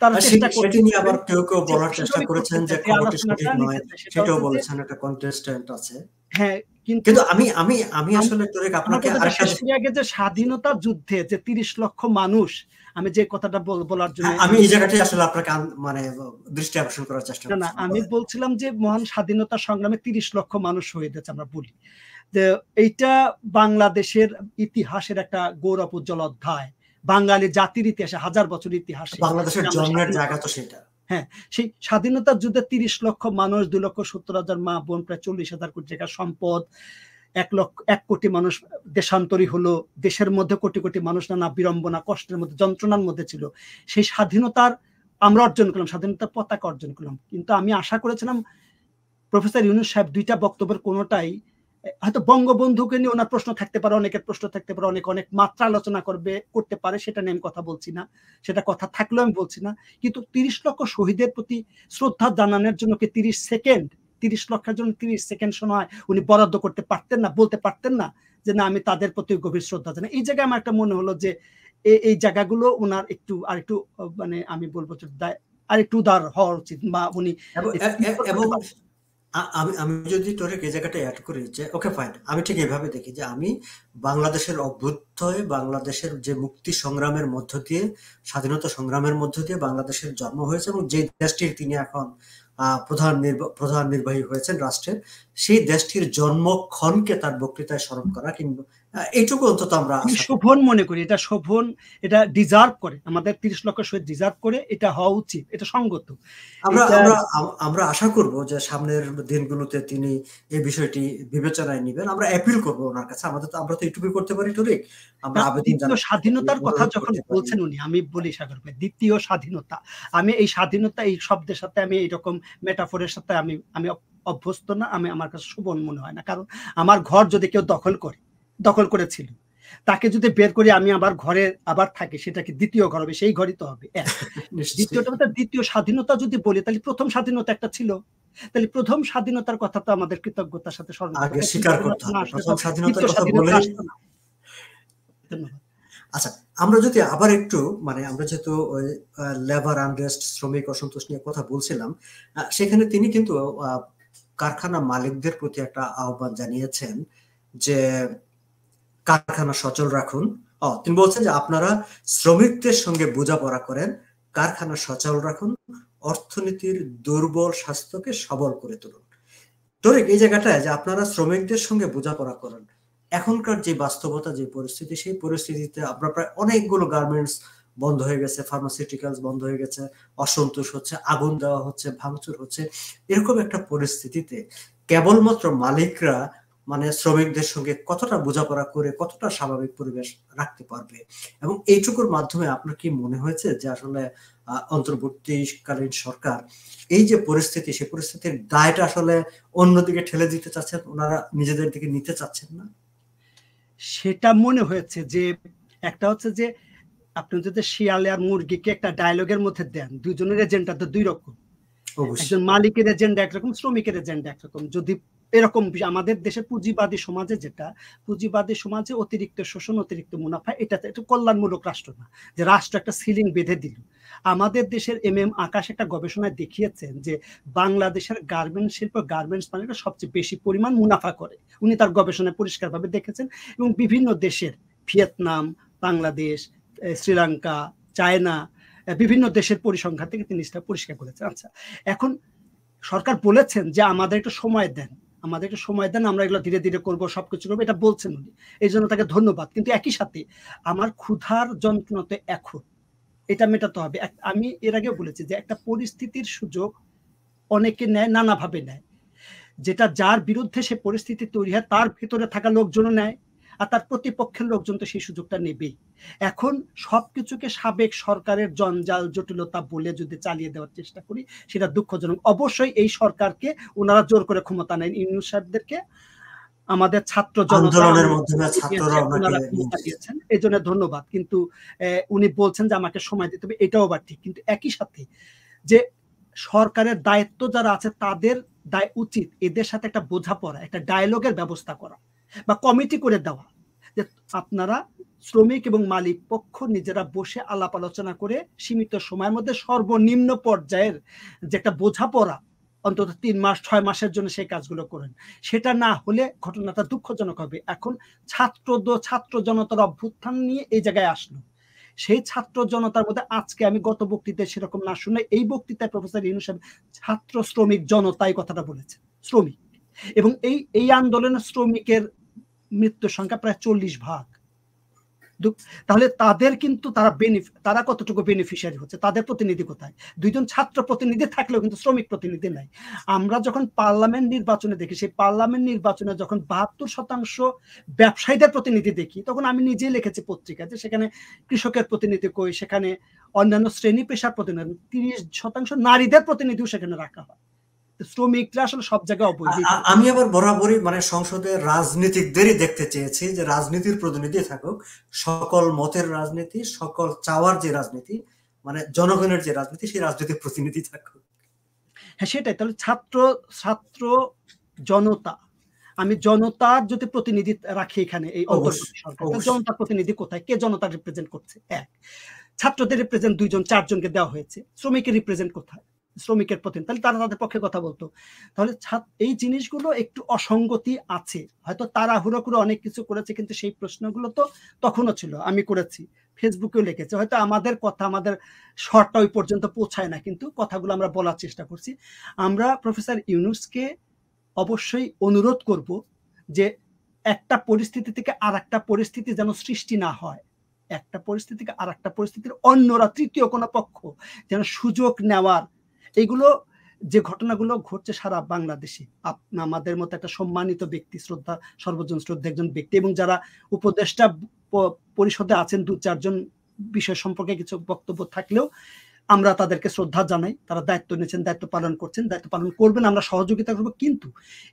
তারা চেষ্টা সেটি নিয়ে আবার কেউ কেউ বলার চেষ্টা করেছেন যে খবরটি সঠিক নয়, সেটাও বলেছেন একটা কন্টেস্টেন্ট আছে। হ্যাঁ, কিন্তু আমি আসলে তরিক আপনাকে আরেকটা আগে যে স্বাধীনতা যুদ্ধে যে 30 লক্ষ মানুষ, আমি যে কথাটা বলার জন্য আমি এই জায়গাটাই আসলে আপনাকে মানে দৃষ্টি আকর্ষণ করার চেষ্টা করছি। না, আমি বলছিলাম যে মহান স্বাধীনতা সংগ্রামে 30 লক্ষ মানুষ শহীদ হয়েছে আমরা বলি, যে এইটা বাংলাদেশের ইতিহাসের একটা গৌরব উজ্জ্বল অধ্যায়, বাঙালি জাতির ইতিহাসে, হাজার বছর ইতিহাসে বাংলাদেশের জন্মের জায়গা তো সেটা। হ্যাঁ, সেই স্বাধীনতার যুদ্ধে 30 লক্ষ মানুষ, 2,70,000 মা বোন, প্রায় 40,000 কোটি টাকার সম্পদ, 1 কোটি মানুষ দেশান্তরী হলো, দেশের মধ্যে কোটি কোটি মানুষ নানা বিড়ম্বনা, কষ্টের মধ্যে, যন্ত্রণার মধ্যে ছিল। সেই স্বাধীনতার আমরা অর্জন করলাম, স্বাধীনতার পতাকা অর্জন করলাম। কিন্তু আমি আশা করেছিলাম প্রফেসর ইউনূস সাহেব দুইটা বক্তব্যের কোনোটাই, হয়তো বঙ্গবন্ধুকে নিয়ে ওনার প্রশ্ন থাকতে পারে, অনেকের প্রশ্ন থাকতে পারে, অনেক মাত্রা আলোচনা করতে পারে, সেটা নিয়ে আমি কথা বলছি না, সেটা কথা থাকলেও আমি বলছি না। কিন্তু 30 লক্ষ শহীদের প্রতি শ্রদ্ধা জানানোর জন্য কি 30 সেকেন্ড, 30 লক্ষের জন্য 30 সেকেন্ড সময় উনি বরাদ্দ করতে পারতেন না, বলতে পারতেন না যে না, আমি তাদের প্রতি গভীর শ্রদ্ধা জানাই? এই জায়গায় আমার একটা মনে হলো যে এই জায়গাগুলো ওনার আরেকটু মানে আমি বলবো আরেকটু উদার হওয়া উচিত, বা উনি এবং আমি যদি তোর এই জায়গাটা অ্যাড করি যে ওকে ফাইন, আমি ঠিক এইভাবে দেখি যে আমি বাংলাদেশের অভ্যুদয়, বাংলাদেশের যে মুক্তি সংগ্রামের মধ্য দিয়ে, স্বাধীনতা সংগ্রামের মধ্য দিয়ে বাংলাদেশের জন্ম হয়েছে এবং যে দেশটির তিনি এখন প্রধান নির্বাহী হয়েছেন রাষ্ট্রের, সেই দেশটির জন্মক্ষণকে তার বক্তৃতায় স্মরণ করা, কিংবা এইটুকু অন্তত আমরা শোভন মনে করি। এটা শোভন, এটা ডিজার্ভ করে, আমাদের 30 লক্ষ শহীদ ডিজার্ভ করে, এটা হওয়া উচিত, এটা সঙ্গত। আমরা আশা করব যে সামনের দিনগুলোতে তিনি এই বিষয়টি বিবেচনায় নেবেন। আমরা অ্যাপিল করব ওনার কাছে। আমরা তো এইটুকুই করতে পারি টরিক, আমরা আবেদন জানাবো। স্বাধীনতার কথা যখন বলছেন উনি, আমি বলি সাগর ভাই, দ্বিতীয় স্বাধীনতা, আমি এই স্বাধীনতা, এই শব্দের সাথে আমি এইরকম মেটাফোরের সাথে আমি অভ্যস্ত না, আমার কাছে শোভন মনে হয় না। কারণ আমার ঘর যদি কেউ দখল করেছিল, তাকে যদি বের করে আমি আবার ঘরে আবার থাকি, সেটা কি দ্বিতীয় ঘর হবে? সেই ঘরই তো হবে। দ্বিতীয়টা, দ্বিতীয় স্বাধীনতা যদি বলি, তাহলে প্রথম স্বাধীনতা একটা ছিল, তাহলে প্রথম স্বাধীনতার কথা তো আমাদের কৃতজ্ঞতার সাথে স্মরণ করতে হবে। আচ্ছা, আমরা যদি আবার একটু মানে আমরা যেহেতু লেবার আনরেস্ট, শ্রমিক অসন্তোষ নিয়ে কথা বলছিলাম, সেখানে তিনি কিন্তু কারখানা মালিকদের প্রতি একটা আহ্বান জানিয়েছেন যে কারখানা সচল রাখুন। তিনি বলছেন যে আপনারা শ্রমিকদের সঙ্গে বোঝাপড়া করেন, কারখানা সচল রাখুন, অর্থনীতির দুর্বল স্বাস্থ্যকে সবল করে তুলুন। তরিক, এই জায়গাটায় যে আপনারা শ্রমিকদের সঙ্গে বোঝাপড়া করেন, এখনকার যে বাস্তবতা, যে পরিস্থিতি, সেই পরিস্থিতিতে আমরা প্রায় অনেকগুলো গার্মেন্টস বন্ধ হয়ে গেছে, ফার্মাসিউটিক্যালস বন্ধ হয়ে গেছে, অসন্তোষ হচ্ছে, আগুন দেওয়া হচ্ছে, ভাঙচুর হচ্ছে। এরকম একটা পরিস্থিতিতে কেবলমাত্র মালিকরা মানে শ্রমিকদের সঙ্গে কতটা বোঝাপড়া করে কতটা স্বাভাবিক পরিবেশ রাখতে পারবে, এবং এইটুকুর মাধ্যমে আপনার কি মনে হয়েছে যে আসলে অন্তর্বর্তীকালীন সরকার এই যে পরিস্থিতি, সেই পরিস্থিতির দায়টা আসলে অন্যদিকে ঠেলে দিতে চাচ্ছেন, ওনারা নিজেদের দিকে নিতে চাচ্ছেন না? সেটা মনে হয়েছে যে একটা হচ্ছে যে আপনি যদি শিয়ালে আর মুরগিকে একটা ডায়লগের মধ্যে দেন, দুজনের এজেন্ডা তো দুই রকম, একজন মালিকের এজেন্ডা একরকম, শ্রমিকের এজেন্ডা একরকম। যদি এরকম আমাদের দেশে পুঁজিবাদী সমাজে, পুঁজিবাদী সমাজে অতিরিক্ত শোষণ, অতিরিক্ত মুনাফা, এটা একটু কল্যাণমূলক রাষ্ট্র না, যে রাষ্ট্র একটা সিলিং বেঁধে দিল। আমাদের দেশের আকাশ একটা গবেষণায় দেখিয়েছেন যে বাংলাদেশের গার্মেন্টস শিল্প, গার্মেন্টস মালিকরা সবচেয়ে বেশি পরিমাণ মুনাফা করে। উনি তার গবেষণায় পরিষ্কারভাবে দেখেছেন, এবং বিভিন্ন দেশের, ভিয়েতনাম, বাংলাদেশ, শ্রীলঙ্কা, চায়না, বিভিন্ন দেশের পরিসংখ্যান থেকে তিনি সেটা পরিষ্কার করেছেন। আচ্ছা, এখন সরকার বলেছেন যে আমাদের একটু সময় দেন, আমরা এগুলো ধীরে ধীরে করবো, সবকিছু করবো, এটা বলছেন উনি, এই জন্য তাকে ধন্যবাদ। কিন্তু একই সাথে আমার ক্ষুধার যন্ত্রণাতে এখন এটা মেটাতে হবে। আমি এর আগেও বলেছি যে একটা পরিস্থিতির সুযোগ অনেকে নেয়, নানাভাবে নেয়। যেটা যার বিরুদ্ধে সে পরিস্থিতি তৈরি হয় তার ভেতরে থাকা লোকজনও নেয়, আর তার প্রতিপক্ষের লোকজন তো সেই সুযোগটা নেবেই। এখন সবকিছুকে সাবেক সরকারের জঞ্জাল জটিলতা বলে যদি চালিয়ে দেওয়ার চেষ্টা করি, সেটা দুঃখজনক। অবশ্যই এই সরকারকে ওনারা জোর করে ক্ষমতা নেন, ইউনূস সাহেবদেরকে আমাদের ছাত্র জনতা আন্দোলনের মাধ্যমে ছাত্ররা ওনাকে ওনারা ক্ষমতা দিয়েছেন, এই জন্য ধন্যবাদ। কিন্তু উনি বলছেন যে আমাকে সময় দিতে হবে, এটাও আবার ঠিক। কিন্তু একই সাথে যে সরকারের দায়িত্ব যারা আছে তাদের উচিত এদের সাথে একটা বোঝাপড়া, একটা ডায়ালগের ব্যবস্থা করা বা কমিটি করে দেওয়া, যে আপনারা শ্রমিক এবং মালিক পক্ষ নিজেরা বসে আলাপ আলোচনা করে সীমিত সময়ের মধ্যে সর্বনিম্ন পর্যায়ের যে একটা বোঝাপড়া, অন্তত 3 মাস 6 মাসের জন্য সেই কাজগুলো করেন। সেটা না হলে ঘটনাটা দুঃখজনক হবে। এখন ছাত্র জনতার অভ্যুত্থান নিয়ে এই জায়গায় আসলো, সেই ছাত্র জনতার মধ্যে আজকে আমি গত বক্তৃতায় সেরকম না শুনে এই বক্তৃতায় প্রফেসর ইউনূস সাহেব ছাত্র শ্রমিক জনতাই কথাটা বলেছে, শ্রমিক। এবং এই আন্দোলনের শ্রমিকের মৃত্যুর সংখ্যা প্রায় 40%। তাহলে তাদের কিন্তু তারা কতটুকু বেনিফিশিয়ারি হচ্ছে, তাদের প্রতিনিধি কোথায়? 2 জন ছাত্র প্রতিনিধি থাকলেও কিন্তু শ্রমিক প্রতিনিধি নাই। আমরা যখন পার্লামেন্ট নির্বাচনে দেখি, সেই পার্লামেন্ট নির্বাচনে যখন 72% ব্যবসায়ীদের প্রতিনিধি দেখি, তখন আমি নিজেই লিখেছি পত্রিকায় যে সেখানে কৃষকের প্রতিনিধি কই, সেখানে অন্যান্য শ্রেণী পেশার প্রতিনিধি, 30% নারীদের প্রতিনিধিও সেখানে রাখা হয়। শ্রমিকরা আসলে সব জায়গায় অবৈধ। আমি আবার বরাবরই মানে সংসদের রাজনীতিকদেরই দেখতে চেয়েছি যে রাজনীতির প্রতিনিধি থাকুক, সকল মতের রাজনীতি, সকল চাওয়ার যে রাজনীতি, মানে জনগণের যে রাজনীতি, সেই রাজনীতির প্রতিনিধি থাকুক। হ্যাঁ, সেটাই। তাহলে ছাত্র জনতা, আমি জনতার যদি প্রতিনিধি রাখি এখানে এই অন্তর্বর্তী সরকার, জনতার প্রতিনিধি কোথায়? কে জনতা রিপ্রেজেন্ট করছে? এক। ছাত্রদের রিপ্রেজেন্ট 2 জন 4 জনকে দেওয়া হয়েছে। শ্রমিকের রিপ্রেজেন্ট কোথায়? শ্রমিকের প্রতিনিধি, তাহলে তারা তাদের পক্ষে কথা বলতো। তাহলে এই জিনিসগুলো একটু অসঙ্গতি আছে। হয়তো তাড়াহুড়ো করে অনেক কিছু করেছে, কিন্তু সেই প্রশ্নগুলো তো তখনও ছিল, আমি করেছি, ফেসবুকেও লিখেছি। হয়তো আমাদের কথা, আমাদের শর্টটা ওই পর্যন্ত পৌঁছায় না, কিন্তু কথাগুলো আমরা বলার চেষ্টা করছি। আমরা প্রফেসর ইউনূসকে অবশ্যই অনুরোধ করব যে একটা পরিস্থিতি থেকে আর একটা পরিস্থিতি যেন সৃষ্টি না হয়, একটা পরিস্থিতি থেকে আর একটা পরিস্থিতির অন্যরা, তৃতীয় কোনো পক্ষ যেন সুযোগ নেওয়ার, এগুলো যে ঘটনাগুলো ঘটছে সারা বাংলাদেশে, আমাদের মতো একটা সম্মানিত ব্যক্তি, সর্বজন শ্রদ্ধা একজন ব্যক্তি, এবং যারা উপদেষ্টা পরিষদে আছেন 2-4 জন, বিষয় সম্পর্কে কিছু বক্তব্য থাকলেও আমরা তাদেরকে শ্রদ্ধা জানাই। তারা দায়িত্ব নিয়েছেন, দায়িত্ব পালন করছেন, দায়িত্ব পালন করবেন, আমরা সহযোগিতা করব। কিন্তু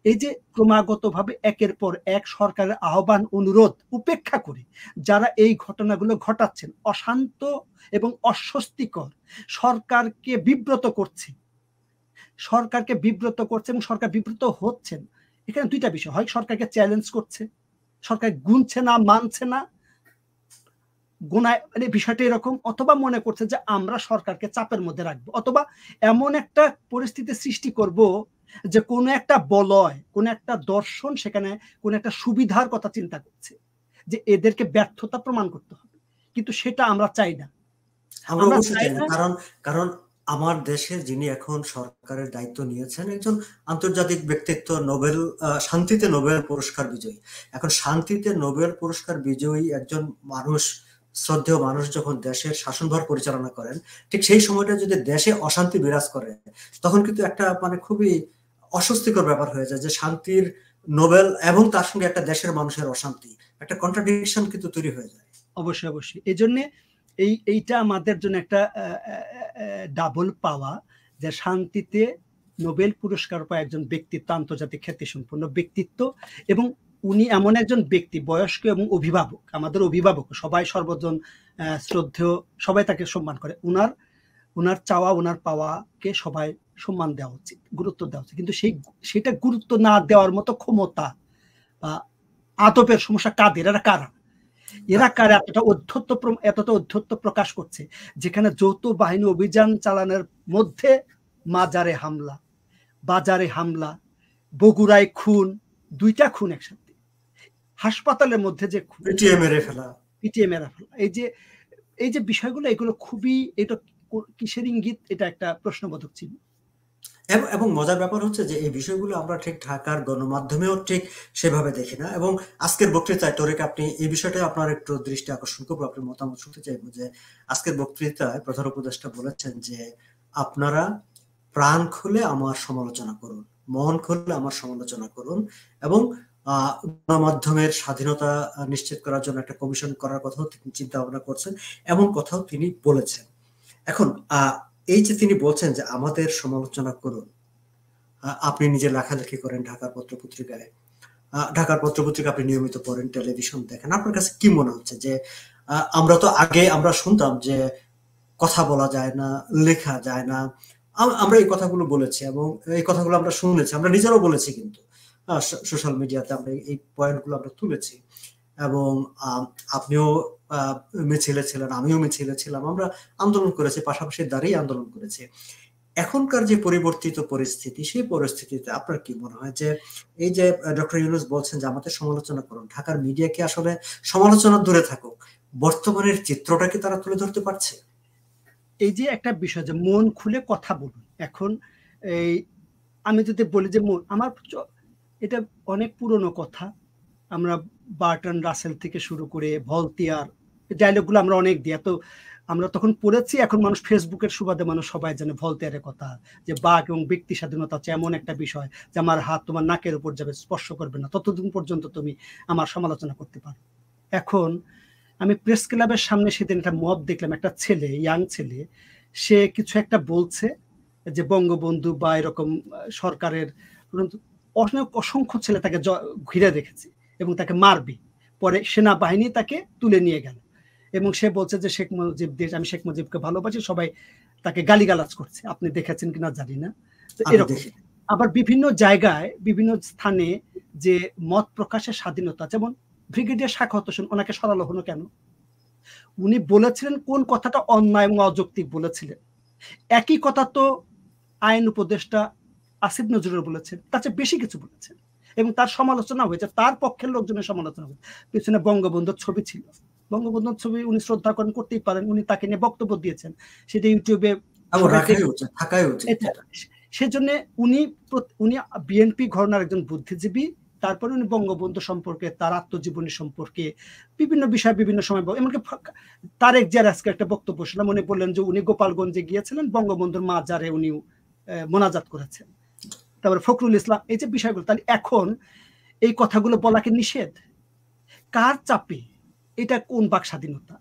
এই যে ক্রমাগতভাবে একের পর এক সরকারের আহ্বান অনুরোধ উপেক্ষা করে যারা এই ঘটনাগুলো ঘটাচ্ছেন, অশান্ত এবং অস্বস্তিকর, সরকারকে বিব্রত করছে এবং সরকার বিব্রত হচ্ছেন। এখানে 2টা বিষয় হয়: সরকারকে চ্যালেঞ্জ করছে, সরকার গুনছে না, মানছে না, গুনায়, মানে বিষয়টা এরকম, অথবা মনে করছে যে আমরা সরকারকে চাপের মধ্যে রাখবো, অথবা এমন একটা পরিস্থিতি সৃষ্টি করব যে কোনো একটা বলয়, কোনো একটা দর্শন সেখানে কোনো একটা সুবিধার কথা চিন্তা করছে, যে এদেরকে ব্যর্থতা প্রমাণ করতে হবে। কিন্তু সেটা আমরা চাই না। আমরা অবশ্যই চাই না, কারণ আমার দেশে যিনি এখন সরকারের দায়িত্ব নিয়েছেন একজন আন্তর্জাতিক ব্যক্তিত্ব, নোবেল শান্তিতে নোবেল পুরস্কার বিজয়ী। এখন শান্তিতে নোবেল পুরস্কার বিজয়ী একজন মানুষ, শ্রদ্ধেয় মানুষ যখন দেশের শাসনভার পরিচালনা করেন, ঠিক সেই সময়টা যদি দেশে অশান্তি বিরাজ করে, তখন কিন্তু একটা মানে খুবই অস্বস্তিকর ব্যাপার হয়ে যায় যে শান্তির নোবেল এবং তার সঙ্গে একটা দেশের মানুষের অশান্তি, একটা কন্ট্রাডিকশন কিন্তু তৈরি হয়ে যায়। অবশ্যই অবশ্যই। এই জন্য এইটা আমাদের জন্য একটা ডাবল পাওয়া, যে শান্তিতে নোবেল পুরস্কার পাওয়া একজন ব্যক্তিত্ব, আন্তর্জাতিক খ্যাতিসম্পন্ন ব্যক্তিত্ব, এবং উনি এমন একজন ব্যক্তি, বয়স্ক এবং অভিভাবক, আমাদের অভিভাবক, সবাই সর্বজন শ্রদ্ধেয়, সবাই তাকে সম্মান করে। উনার চাওয়া, উনার পাওয়াকে সবাই সম্মান দেওয়া উচিত, গুরুত্ব দেওয়া উচিত। কিন্তু সেটা গুরুত্ব না দেওয়ার মতো ক্ষমতা বা আদবের সমস্যা কাদের? এরা কারা এতটা অধ্যত্ব প্রকাশ করছে, যেখানে যৌথ বাহিনী অভিযান চালানোর মধ্যে মাজারে হামলা, বাজারে হামলা, বগুড়ায় খুন, 2টা খুন একসাথে, হাসপাতালের মধ্যে যে পিটিএ মেরে ফেলা। এই যে বিষয়গুলো, এগুলো খুবই, এটা কিসের ইঙ্গিত? এটা একটা প্রশ্নবোধক চিহ্ন। এবং মজার ব্যাপার হচ্ছে যে এই বিষয়গুলো আমরা ঠিক ঢাকার গণমাধ্যমেও ঠিক সেভাবে দেখি না। এবং আজকের বক্তৃতায় তোরেক আপনি এই বিষয়টা আপনার একটু দৃষ্টি আকর্ষণ করবো, আপনি মতামত শুনতে চাইবো যে আজকের বক্তৃতায় প্রধান উপদেষ্টা বলেছেন যে আপনারা প্রাণ খুলে আমার সমালোচনা করুন, মন খুলে আমার সমালোচনা করুন, এবং গণমাধ্যমের স্বাধীনতা নিশ্চিত করার জন্য একটা কমিশন করার কথাও তিনি চিন্তা ভাবনা করছেন, এমন কথাও তিনি বলেছেন। এখন এই যে তিনি বলছেন যে আমাদের সমালোচনা করুন, আপনি নিজে লেখালেখি করেন ঢাকার পত্রপত্রিকায়, ঢাকার পত্রপত্রিকা আপনি নিয়মিত পড়েন, টেলিভিশন দেখেন, আপনার কাছে কি মনে হচ্ছে যে আমরা তো আগে আমরা শুনতাম যে কথা বলা যায় না, লেখা যায় না, আমরা এই কথাগুলো বলেছি এবং এই কথাগুলো আমরা শুনেছি, আমরা নিজেরাও বলেছি, কিন্তু সোশ্যাল মিডিয়াতে আমরা এই পয়েন্টগুলো আমরা তুলেছি, এবং আপনিও মিছিলে ছিলেন, আমিও মিছিলে ছিলাম, আমরা আন্দোলন করেছি, পাশাপাশি দাঁড়িয়ে আন্দোলন করেছি। এখনকার যে পরিবর্তিত পরিস্থিতি, সেই পরিস্থিতিতে আপনার কি মনে হয় যে এই যে ডক্টর ইউনূস বলছেন যে আমাদের সমালোচনা করুন, ঢাকার মিডিয়া কি আসলে সমালোচনা দূরে থাকুক, বর্তমানের চিত্রটা কি তারা তুলে ধরতে পারছে? এই যে একটা বিষয় যে মন খুলে কথা বলুন, এখন এই আমি যদি বলি যে আমার এটা অনেক পুরনো কথা, আমরা বার্টন রাসেল থেকে শুরু করে ভলতিয়ার ডায়লগগুলো আমরা অনেক দিই, এত আমরা তখন পড়েছি, এখন মানুষ ফেসবুকের সুবাদে মানুষ সবাই জানে ভলতেয়ারের কথা, যে বাক এবং ব্যক্তি স্বাধীনতা হচ্ছে এমন একটা বিষয় যে আমার হাত তোমার নাকের উপর যাবে, স্পর্শ করবে না ততদিন পর্যন্ত তুমি আমার সমালোচনা করতে পারো। এখন আমি প্রেস ক্লাবের সামনে সেদিন একটা মব দেখলাম, একটা ছেলে, ইয়াং ছেলে, সে কিছু একটা বলছে যে বঙ্গবন্ধু বা এরকম সরকারের, অনেক অসংখ্য ছেলে তাকে ঘিরে রেখেছে এবং তাকে মারবে, পরে সেনাবাহিনী তাকে তুলে নিয়ে গেল এবং সে বলছে যে শেখ মুজিব দেশ, আমি শেখ মুজিবকে ভালোবাসি, সবাই তাকে গালিগালাজ করছে, আপনি দেখেছেন কিনা জানি না। তো এরকম আবার বিভিন্ন জায়গায় বিভিন্ন স্থানে যে মত প্রকাশের স্বাধীনতা, যেমন ব্রিগেডিয়ার সাখাওয়াত হোসেন, ওনাকে সরালো হলো কেন? উনি বলেছিলেন কোন কথাটা অন্যায় এবং অযৌক্তিক বলেছিলেন, একই কথা তো আইন উপদেষ্টা আসিফ নজরুল বলেছেন, তার চেয়ে বেশি কিছু বলেছেন এবং তার সমালোচনা হয়েছে, তার পক্ষের লোকজনের সমালোচনা হয়েছে। পিছনে বঙ্গবন্ধুর ছবি ছিল, বঙ্গবন্ধুর ছবি উনি শ্রদ্ধা করেন, করতেই পারেন, উনি তাকে নিয়ে বক্তব্য দিয়েছেন, সেটা ইউটিউবে সেজন্য উনি বিএনপি ঘরানার একজন বুদ্ধিজীবী, তারপরে উনি বঙ্গবন্ধু সম্পর্কে, তার আত্মজীবনী সম্পর্কে বিভিন্ন বিষয় বিভিন্ন সময়, এমনকি তারেক জিয়ার আজকে একটা বক্তব্য শুনলাম, উনি বললেন যে উনি গোপালগঞ্জে গিয়েছিলেন, বঙ্গবন্ধুর মাজারে উনি মোনাজাত করেছেন, তারপরে ফখরুল ইসলাম, এই যে বিষয়গুলো। তাহলে এখন এই কথাগুলো বলাকে নিষেধ, কার চাপে? এটা কোন বাক স্বাধীনতা?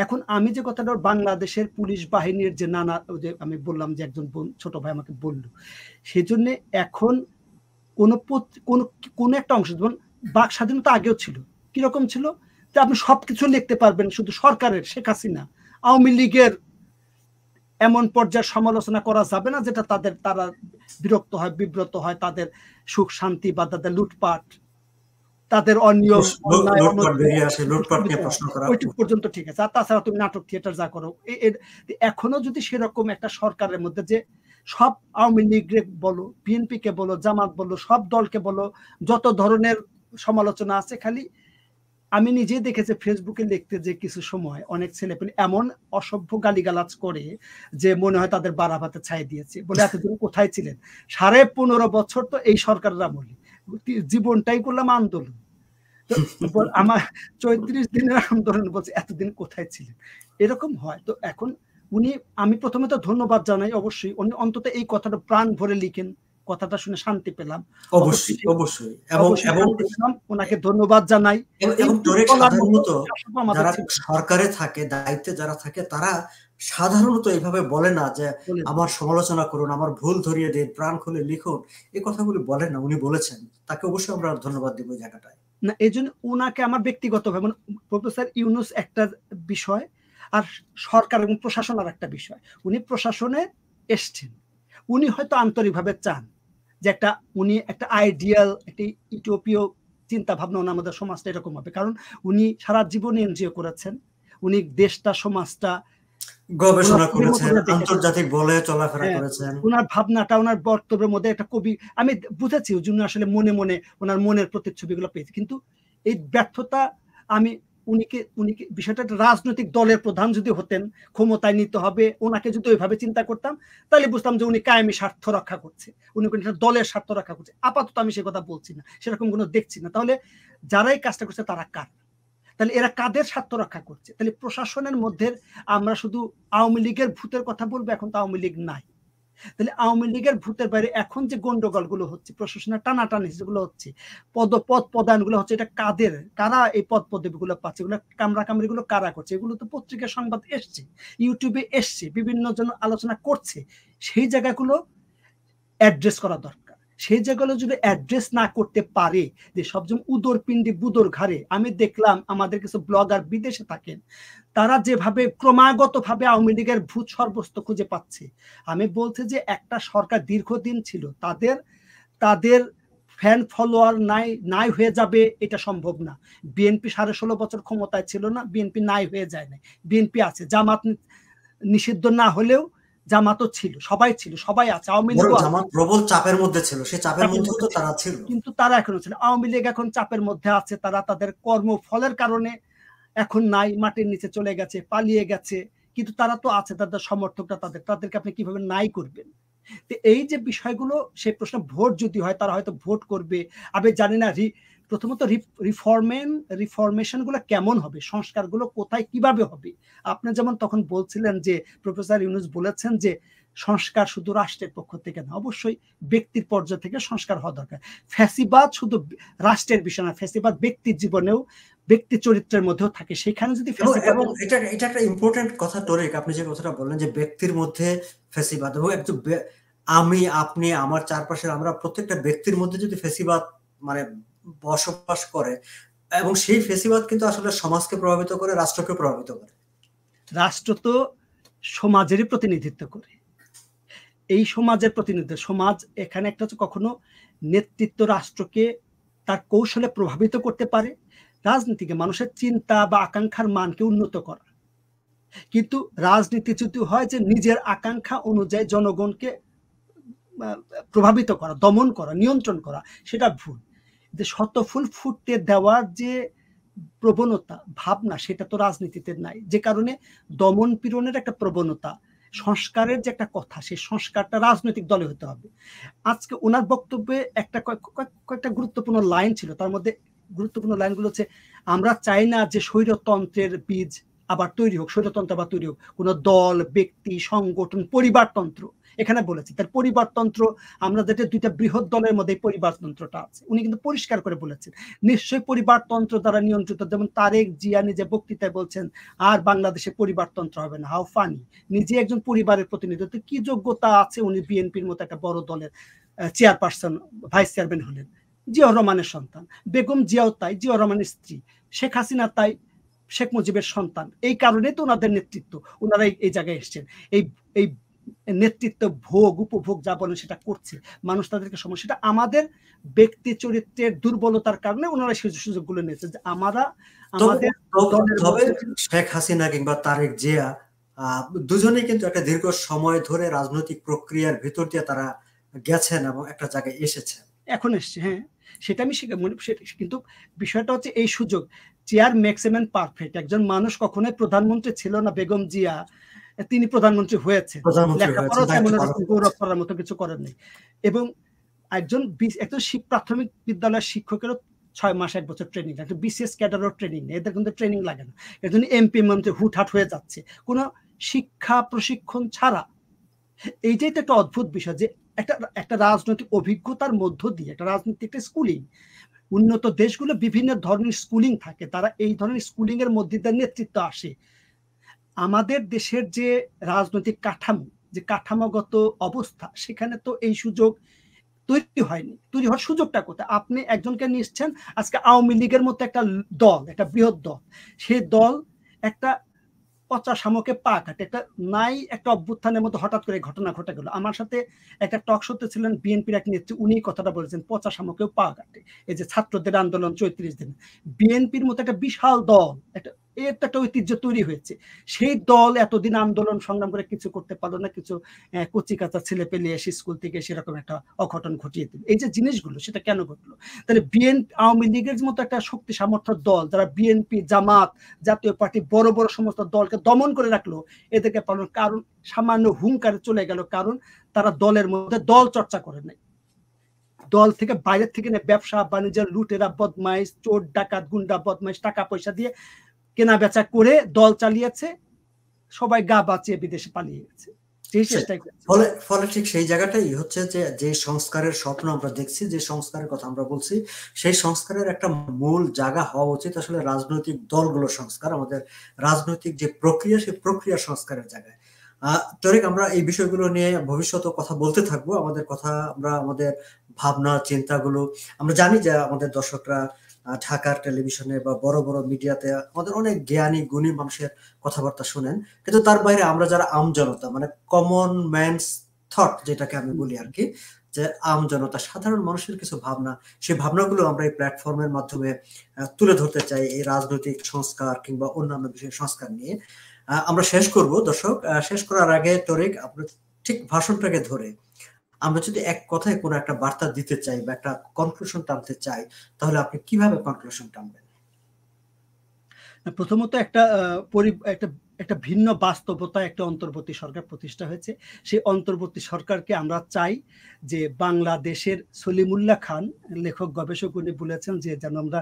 এখন আমি যে কথাটা, বাংলাদেশের পুলিশ বাহিনীর যে নানা, যে আমি বললাম যে একজন ছোট ভাই আমাকে বলল, সেজন্য এখন কোন একটা অংশ, যেমন বাক স্বাধীনতা আগেও ছিল, কিরকম ছিল, যে আপনি সবকিছু লিখতে পারবেন, শুধু সরকারের, শেখ হাসিনা, আওয়ামী লীগের এমন পর্যায়ে সমালোচনা করা যাবে না যেটা তারা বিরক্ত হয়, বিব্রত হয়, তাদের সুখ শান্তি বা তাদের লুটপাট, তাদের অনিয়ম ওইটুকু পর্যন্ত ঠিক আছে, আর তাছাড়া তুমি নাটক থিয়েটার যা করো। এখনো যদি সেরকম একটা সরকারের মধ্যে যে সব আওয়ামী লীগ বলো, বিএনপি কে বলো, জামাত বলো, সব দলকে বলো, যত ধরনের সমালোচনা আছে, খালি আমি নিজেই দেখেছি ফেসবুকে লিখতে যে কিছু সময় অনেক ছেলেপেলে এমন অসভ্য গালিগালাজ করে যে মনে হয় তাদের বারাভাতে ছাই দিয়েছে, বলে এতদিন কোথায় ছিলেন? 15.5 বছর তো এই সরকারের আমলে জীবনটাই করলাম আন্দোলন, আমার 34 দিনের আন্দোলন, বলছে এতদিন কোথায় ছিলেন? এরকম হয়। তো এখন আমি প্রথমে তো ধন্যবাদ জানাই, অবশ্যই উনি অন্তত এই কথাটা প্রাণ ভরে লিখেন, কথাটা শুনে শান্তি পেলাম, অবশ্যই অবশ্যই, ওনাকে ধন্যবাদ জানাই। এবং সাধারণত যারা সরকারে থাকে, দায়িত্বে যারা থাকে, তারা সাধারণত এইভাবে বলে না যে আমার সমালোচনা করুন, আমার ভুল ধরিয়ে দিন, প্রাণ খুলে লিখুন, এই কথাগুলি বলেন না। উনি বলেছেন, তাকে অবশ্যই আমরা ধন্যবাদ দিব এই জায়গাটায়। না, এই জন্য ওনাকে আমার ব্যক্তিগতভাবে, প্রফেসর ইউনূস একটা বিষয় আর সরকার এবং প্রশাসন আর একটা বিষয়। উনি প্রশাসনে এসছেন, উনি হয়তো আন্তরিকভাবে চান যে উনি একটা আইডিয়াল, একটা ইউটোপীয় চিন্তা ভাবনা ওনার আমাদের সমাজটা এরকম হবে, কারণ উনি সারা জীবন এনজিও করেছেন, উনি দেশটা সমাজটা গবেষণা করেছেন, আন্তর্জাতিক বলে চলাফেরা করেছেন। ওনার ভাবনাটা, ওনার বক্তব্যের মধ্যে একটা কবি, আমি বুঝেছি উনি আসলে মনে মনে ওনার মনের প্রতিচ্ছবিগুলো পেয়েছি, কিন্তু এই ব্যর্থতা আমি উনি বিষয়টা একটা রাজনৈতিক দলের প্রধান যদি হতেন, ক্ষমতায় নিতে হবে, ওনাকে যদি ওইভাবে চিন্তা করতাম, তাহলে বুঝতাম যে উনি কায়েমি স্বার্থ রক্ষা করছে, উনি কোনো দলের স্বার্থ রক্ষা করছে। আপাতত আমি সে কথা বলছি না, সেরকম কোনো দেখছি না। তাহলে যারা এই কাজটা করছে তারা কার? তাহলে এরা কাদের স্বার্থ রক্ষা করছে? তাহলে প্রশাসনের মধ্যে আমরা শুধু আওয়ামী লীগের ভূতের কথা বলবো, এখন তো আওয়ামী লীগ নাই। তাহলে আওয়ামী লীগের ভূতের বাইরে এখন যে গন্ডগোল গুলো হচ্ছে, প্রশাসনের টানাটানি যেগুলো হচ্ছে, পদায়ন গুলো হচ্ছে, এটা কাদের? কারা এই পদ পদবি গুলো পাচ্ছে? এগুলো কামরা কামড়ি গুলো কারা করছে? এগুলো তো পত্রিকার সংবাদ এসছে, ইউটিউবে এসছে, বিভিন্ন জন আলোচনা করছে। সেই জায়গাগুলো অ্যাড্রেস করা দরকার। সেই জায়গাগুলো যদি অ্যাড্রেস না করতে পারে, যে সবজন উদর পিণ্ডি বুদর ঘাড়ে। আমি দেখলাম আমাদের কিছু ব্লগার বিদেশে থাকেন, তারা যেভাবে ক্রমাগত ভাবে আওয়ামী লীগের ভূত সর্বস্ত খুঁজে পাচ্ছে। আমি বলছি যে একটা সরকার দীর্ঘদিন ছিল, তাদের ফ্যান ফলোয়ার নাই হয়ে যাবে এটা সম্ভব না। বিএনপি 16.5 বছর ক্ষমতায় ছিল না, বিএনপি নাই হয়ে যায় না, বিএনপি আছে। জামাত নিষিদ্ধ না হলেও জামাতও ছিল, সবাই আছে। আওয়ামী লীগ জামাত প্রবল চাপের মধ্যে ছিল, সেই চাপের মধ্যেও তো তারা ছিল, কিন্তু তারা এখনো ছিল। আওয়ামী লীগ এখন চাপের মধ্যে আছে, তারা তাদের কর্মফলের কারণে এখন নাই, মাটির নিচে চলে গেছে, পালিয়ে গেছে, কিন্তু তারা তো আছে, তাদের সমর্থকরা, তাদেরকে আপনি কিভাবে নাই করবেন? এই যে বিষয়গুলো, সেই প্রশ্ন ভোট যদি হয়, তারা হয়তো ভোট করবে। আমি জানি না প্রথমত রিফরমেশন গুলো কেমন হবে, সংস্কারগুলো কোথায় কিভাবে হবে। আপনি যেমন তখন বলছিলেন যে প্রফেসর ইউনূস বলেছেন যে সংস্কার শুধু রাষ্ট্রের পক্ষ থেকে না, অবশ্যই ব্যক্তির পর্যায় থেকে সংস্কার হওয়া দরকার। ফ্যাসিবাদ শুধু রাষ্ট্রের বিষয় না, ফ্যাসিবাদ ব্যক্তির জীবনেও, ব্যক্তি চরিত্রের মধ্যেও থাকে। সেখানে যদি এবং এটা একটা ইম্পর্টেন্ট কথা তরিক, আপনি যে কথাটা বললেন যে ব্যক্তির মধ্যে ফ্যাসিবাদ, এবং একটু আমি, আপনি, আমার চারপাশের আমরা প্রত্যেকটা ব্যক্তির মধ্যে যদি ফ্যাসিবাদ মানে বসবাস করে, এবং সেই ফ্যাসিবাদ কিন্তু আসলে সমাজকে প্রভাবিত করে, রাষ্ট্রকে প্রভাবিত করে। রাষ্ট্র তো সমাজেরই প্রতিনিধিত্ব করে, এই সমাজের প্রতিনিধিত্ব। সমাজ এখানে একটা হচ্ছে, কখনো নেতৃত্ব রাষ্ট্রকে তার কৌশলে প্রভাবিত করতে পারে, রাজনীতিকে মানুষের চিন্তা বা আকাঙ্ক্ষার মানকে উন্নত করা। কিন্তু রাজনীতি যদি হয় যে নিজের আকাঙ্ক্ষা অনুযায়ী জনগণকে প্রভাবিত করা, দমন করা, নিয়ন্ত্রণ করা, সেটা ভুল। যে শত ফুল ফুটতে দেওয়ার যে প্রবণতা, ভাবনা, সেটা তো রাজনীতিতে নাই। যে কারণে দমন পীড়নের একটা প্রবণতা, সংস্কারের যে একটা কথা, সেই সংস্কারটা রাজনৈতিক দলে হতে হবে। আজকে ওনার বক্তব্যে একটা কয়েকটা গুরুত্বপূর্ণ লাইন ছিল, তার মধ্যে গুরুত্বপূর্ণ লাইনগুলো হচ্ছে, আমরা চাই না যে স্বৈরতন্ত্রের বীজ আবার তৈরি হোক, স্বৈরতন্ত্র আবার তৈরি হোক, কোনো দল, ব্যক্তি, সংগঠন, পরিবারতন্ত্র এখানে বলেছি। তার পরিবারতন্ত্র, আমরা যেটা দুইটা বৃহৎ দলের মধ্যে পরিবারতন্ত্রটা আছে, উনি কিন্তু পরিষ্কার করে বলেছেন। নিশ্চয়ই পরিবারতন্ত্র দ্বারা নিয়ন্ত্রিত, যেমন তারেক জিয়া নিজে বক্তৃতায় বলছেন আর বাংলাদেশে পরিবারতন্ত্র হবে না। How funny! নিজে একজন পরিবারের প্রতিনিধিত্ব, কি যোগ্যতা আছে উনি বিএনপির মতো একটা বড় দলের চেয়ারপারসন, ভাইস চেয়ারম্যান হলেন? জিয়াউর রহমানের সন্তান, বেগম জিয়াও তাই, জিয়াউর রহমানের স্ত্রী, শেখ হাসিনা তাই, শেখ মুজিবের সন্তান। এই কারণে তো ওনাদের নেতৃত্ব, ওনারা এই জায়গায় এসছেন। এই নেতৃত্ব, ভোগ উপভোগ যা বলেন সেটা করছে, মানুষ তাদেরকে সমস্যা, সেটা আমাদের ব্যক্তি চরিত্রের দুর্বলতার কারণে ওনারা সেই সুযোগগুলো নিয়েছে। যে আমাদের শেখ হাসিনা কিংবা তারেক জিয়া দুজনেই কিন্তু একটা দীর্ঘ সময় ধরে রাজনৈতিক প্রক্রিয়ার ভিতর দিয়ে তারা গেছেন এবং একটা জায়গায় এসেছেন, এখন এসছে। হ্যাঁ, সেটা আমি কিন্তু বিষয়টা হচ্ছে এই সুযোগ, চেয়ার ম্যাক্সিমাম পারফেক্ট। একজন মানুষ কখনোই প্রধানমন্ত্রী ছিল না, বেগম জিয়া তিনি প্রধানমন্ত্রী হয়েছে, লেখাপড়া তেমন গৌরব করার মতো কিছু করেন নেই। এবং একজন প্রাথমিক বিদ্যালয়ের শিক্ষকেরও 6 মাস 1 বছর ট্রেনিং, একটা বিসিএস ক্যাডারও ট্রেনিং নেই, এদের কিন্তু ট্রেনিং লাগে না। এর জন্য এমপি মন্ত্রী হুটহাট হয়ে যাচ্ছে কোনো শিক্ষা প্রশিক্ষণ ছাড়া। এইটাই তো একটা অদ্ভুত বিষয়, যে একটা রাজনৈতিক অভিজ্ঞতার মধ্য দিয়ে, একটা রাজনীতি, একটা স্কুলিং, উন্নত দেশগুলো বিভিন্ন ধরনের স্কুলিং থাকে, তারা এই ধরনের স্কুলিং এর মধ্যে দিয়ে নেতৃত্ব আসে। আমাদের দেশের যে রাজনৈতিক কাঠামো, যে কাঠামোগত অবস্থা, সেখানে তো এই সুযোগ তৈরি হয়নি। তৈরি হওয়ার সুযোগটা কোথায়? আপনি একজনকে নিচ্ছেন, আজকে আওয়ামী লীগের মতো একটা দল, একটা বৃহৎ দল, সেই দল একটা পচা শামুকে পা কাটে, একটা অভ্যুত্থানের মতো হঠাৎ করে ঘটনা ঘটে গেল। আমার সাথে একটা টক শোতে ছিলেন বিএনপির এক নেত্রী, উনি কথাটা বলেছেন, পচা শামুকেও পা কাটে। এই যে ছাত্রদের আন্দোলন 34 দিন, বিএনপির মতো একটা বিশাল দল, এর তো একটা ঐতিহ্য তৈরি হয়েছে। সেই দল এতদিন আন্দোলন সংগ্রাম করে কিছু করতে পারলো না, কিছু কচি কাঁচা ছেলে পেলে এসে স্কুল থেকে সেরকম একটা অঘটন ঘটিয়ে দিল। এই যে জিনিসগুলো সেটা কেন ঘটলো? তাহলে বিএনপি আওয়ামী লীগের মতো একটা শক্তি সামর্থ্য দল, যারা বিএনপি, জামাত, জাতীয় পার্টি বড় বড় সমস্ত দলকে দমন করে রাখলো, এদেরকে পালন কারণ সামান্য হুঙ্কারে চলে গেল, কারণ তারা দলের মধ্যে দল চর্চা করে নাই। দল থেকে বাইরের থেকে ব্যবসা বাণিজ্য, লুটেরা, বদমাইশ, চোর ডাকাত, গুন্ডা, বদমাইশ টাকা পয়সা দিয়ে কেনা বেচা করে দল চালিয়েছে, সবাই গা বাঁচিয়ে বিদেশে পালিয়ে গেছে। ফলে ঠিক সেই জায়গাটাই হচ্ছে যে সংস্কারের স্বপ্ন আমরা দেখছি, যে সংস্কারের কথা আমরা বলছি, সেই সংস্কারের একটা মূল জায়গা হওয়া উচিত আসলে রাজনৈতিক দলগুলো সংস্কার, আমাদের রাজনৈতিক যে প্রক্রিয়া, সেই প্রক্রিয়া সংস্কারের জায়গায়। তরিক, আমরা এই বিষয়গুলো নিয়ে ভবিষ্যতে কথা বলতে থাকবো। আমাদের ভাবনা চিন্তাগুলো, আমরা জানি যে আমাদের দর্শকরা ঢাকার টেলিভিশনে বা বড় বড় মিডিয়াতে আমাদের অনেক জ্ঞানী গুণী মানুষের কথাবার্তা শুনেন, কিন্তু তার বাইরে আমরা যারা আমজনতা, মানে কমন ম্যানস থট যেটাকে আমি বলি আর কি, যে আমজনতা, সাধারণ মানুষের কিছু ভাবনা, সেই ভাবনাগুলো আমরা এই প্ল্যাটফর্মের মাধ্যমে তুলে ধরতে চাই, এই রাজনৈতিক সংস্কার কিংবা অন্যান্য বিষয়ের সংস্কার নিয়ে। আমরা শেষ করব দর্শক। শেষ করার আগে তরিক, আপনার ঠিক ভাষণটাকে ধরে আমরা যদি এক কথায় কোনো একটা বার্তা দিতে চাই বা একটা কনক্লুশন টানতে চাই, তাহলে আপনি কিভাবে কনক্লুশন টানবেন? প্রথমত একটা ভিন্ন বাস্তবতা, একটা অন্তর্বর্তী সরকার প্রতিষ্ঠা হয়েছে। সেই অন্তর্বর্তী সরকারকে আমরা চাই যে বাংলাদেশের সলিমুল্লাহ খান, লেখক গবেষক, উনি বলেছেন যে যেন আমরা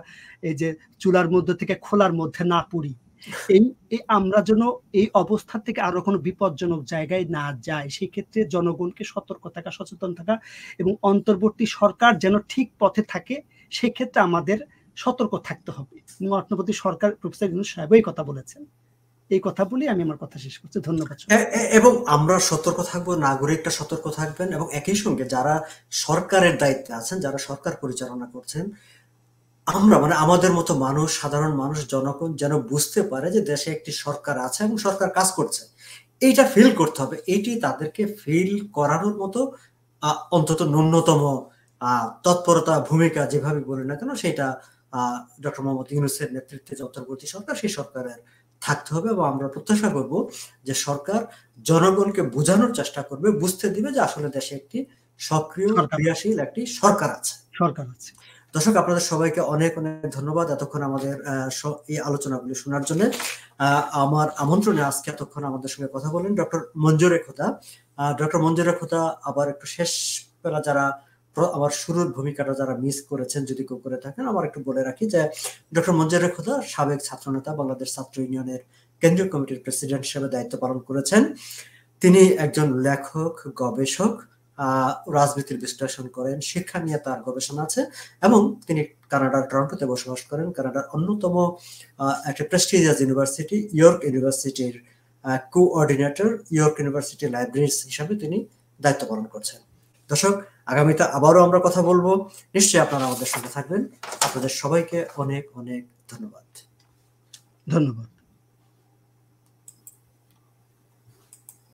এই যে চুলার মধ্যে থেকে খোলার মধ্যে না পড়ি, এই আমরা যেন এই অবস্থা থেকে আরো কোনো বিপজ্জনক জায়গায় না যায়, সেই ক্ষেত্রে জনগণকে সতর্ক থাকা, সচেতন থাকা, এবং অন্তর্বর্তী সরকার যেন ঠিক পথে থাকে, সেই ক্ষেত্রে আমাদের সতর্ক থাকতে হবে। অন্তর্বর্তী সরকার প্রফেসর ইউনূস সাহেব এই কথা বলেছেন। এই কথা বলি আমি আমার কথা শেষ করছি। ধন্যবাদ। এবং আমরা সতর্ক থাকবো, নাগরিকরা সতর্ক থাকবেন, এবং একই সঙ্গে যারা সরকারের দায়িত্বে আছেন, যারা সরকার পরিচালনা করছেন, আমরা মানে আমাদের মতো মানুষ, সাধারণ মানুষ, জনগণ যেন বুঝতে পারে যে দেশে একটি সরকার আছে এবং সরকার কাজ করছে। এইটা ফিল করতে হবে। এটি তাদেরকে ফিল করানোর মতো অন্তত ন্যূনতম তৎপরতা, ভূমিকা যেভাবে বলি না কেন, সেটা ডক্টর মোহাম্মদ ইউনূসের নেতৃত্বে যে অন্তর্বর্তী সরকার, সেই সরকারের থাকতে হবে। এবং আমরা প্রত্যাশা করব যে সরকার জনগণকে বোঝানোর চেষ্টা করবে, বুঝতে দিবে যে আসলে দেশে একটি সক্রিয় ক্রিয়াশীল একটি সরকার আছে। দর্শক, আপনাদের সবাইকে অনেক অনেক ধন্যবাদ এতক্ষণ আমাদের এই আলোচনাগুলি শোনার জন্য। আমার আমন্ত্রণে আজকে এতক্ষণ আমাদের সঙ্গে কথা বলেন ডক্টর মঞ্জুরে খোদা। ডক্টর মঞ্জুরে খোদা, আবার একটু শেষ বেলা যারা আমার শুরুর ভূমিকাটা যারা মিস করেছেন, যদি কেউ করে থাকেন, আমার একটু বলে রাখি যে ডক্টর মঞ্জুরে খোদা সাবেক ছাত্রনেতা, বাংলাদেশ ছাত্র ইউনিয়নের কেন্দ্রীয় কমিটির প্রেসিডেন্ট হিসেবে দায়িত্ব পালন করেছেন। তিনি একজন লেখক, গবেষক, রাজনীতির বিশ্লেষণ করেন, শিক্ষা নিয়ে তার গবেষণা আছে, এবং তিনি কানাডার টরন্টোতে বসবাস করেন। কানাডার অন্যতম একটা প্রেস্টিজিয়াস ইউনিভার্সিটি, ইয়র্ক ইউনিভার্সিটির কোঅর্ডিনেটর, ইয়র্ক ইউনিভার্সিটি লাইব্রেরিজ হিসাবে তিনি দায়িত্ব পালন করছেন। দর্শক, আগামীতে আবারও আমরা কথা বলবো, নিশ্চয়ই আপনারা আমাদের সঙ্গে থাকবেন। আপনাদের সবাইকে অনেক অনেক ধন্যবাদ।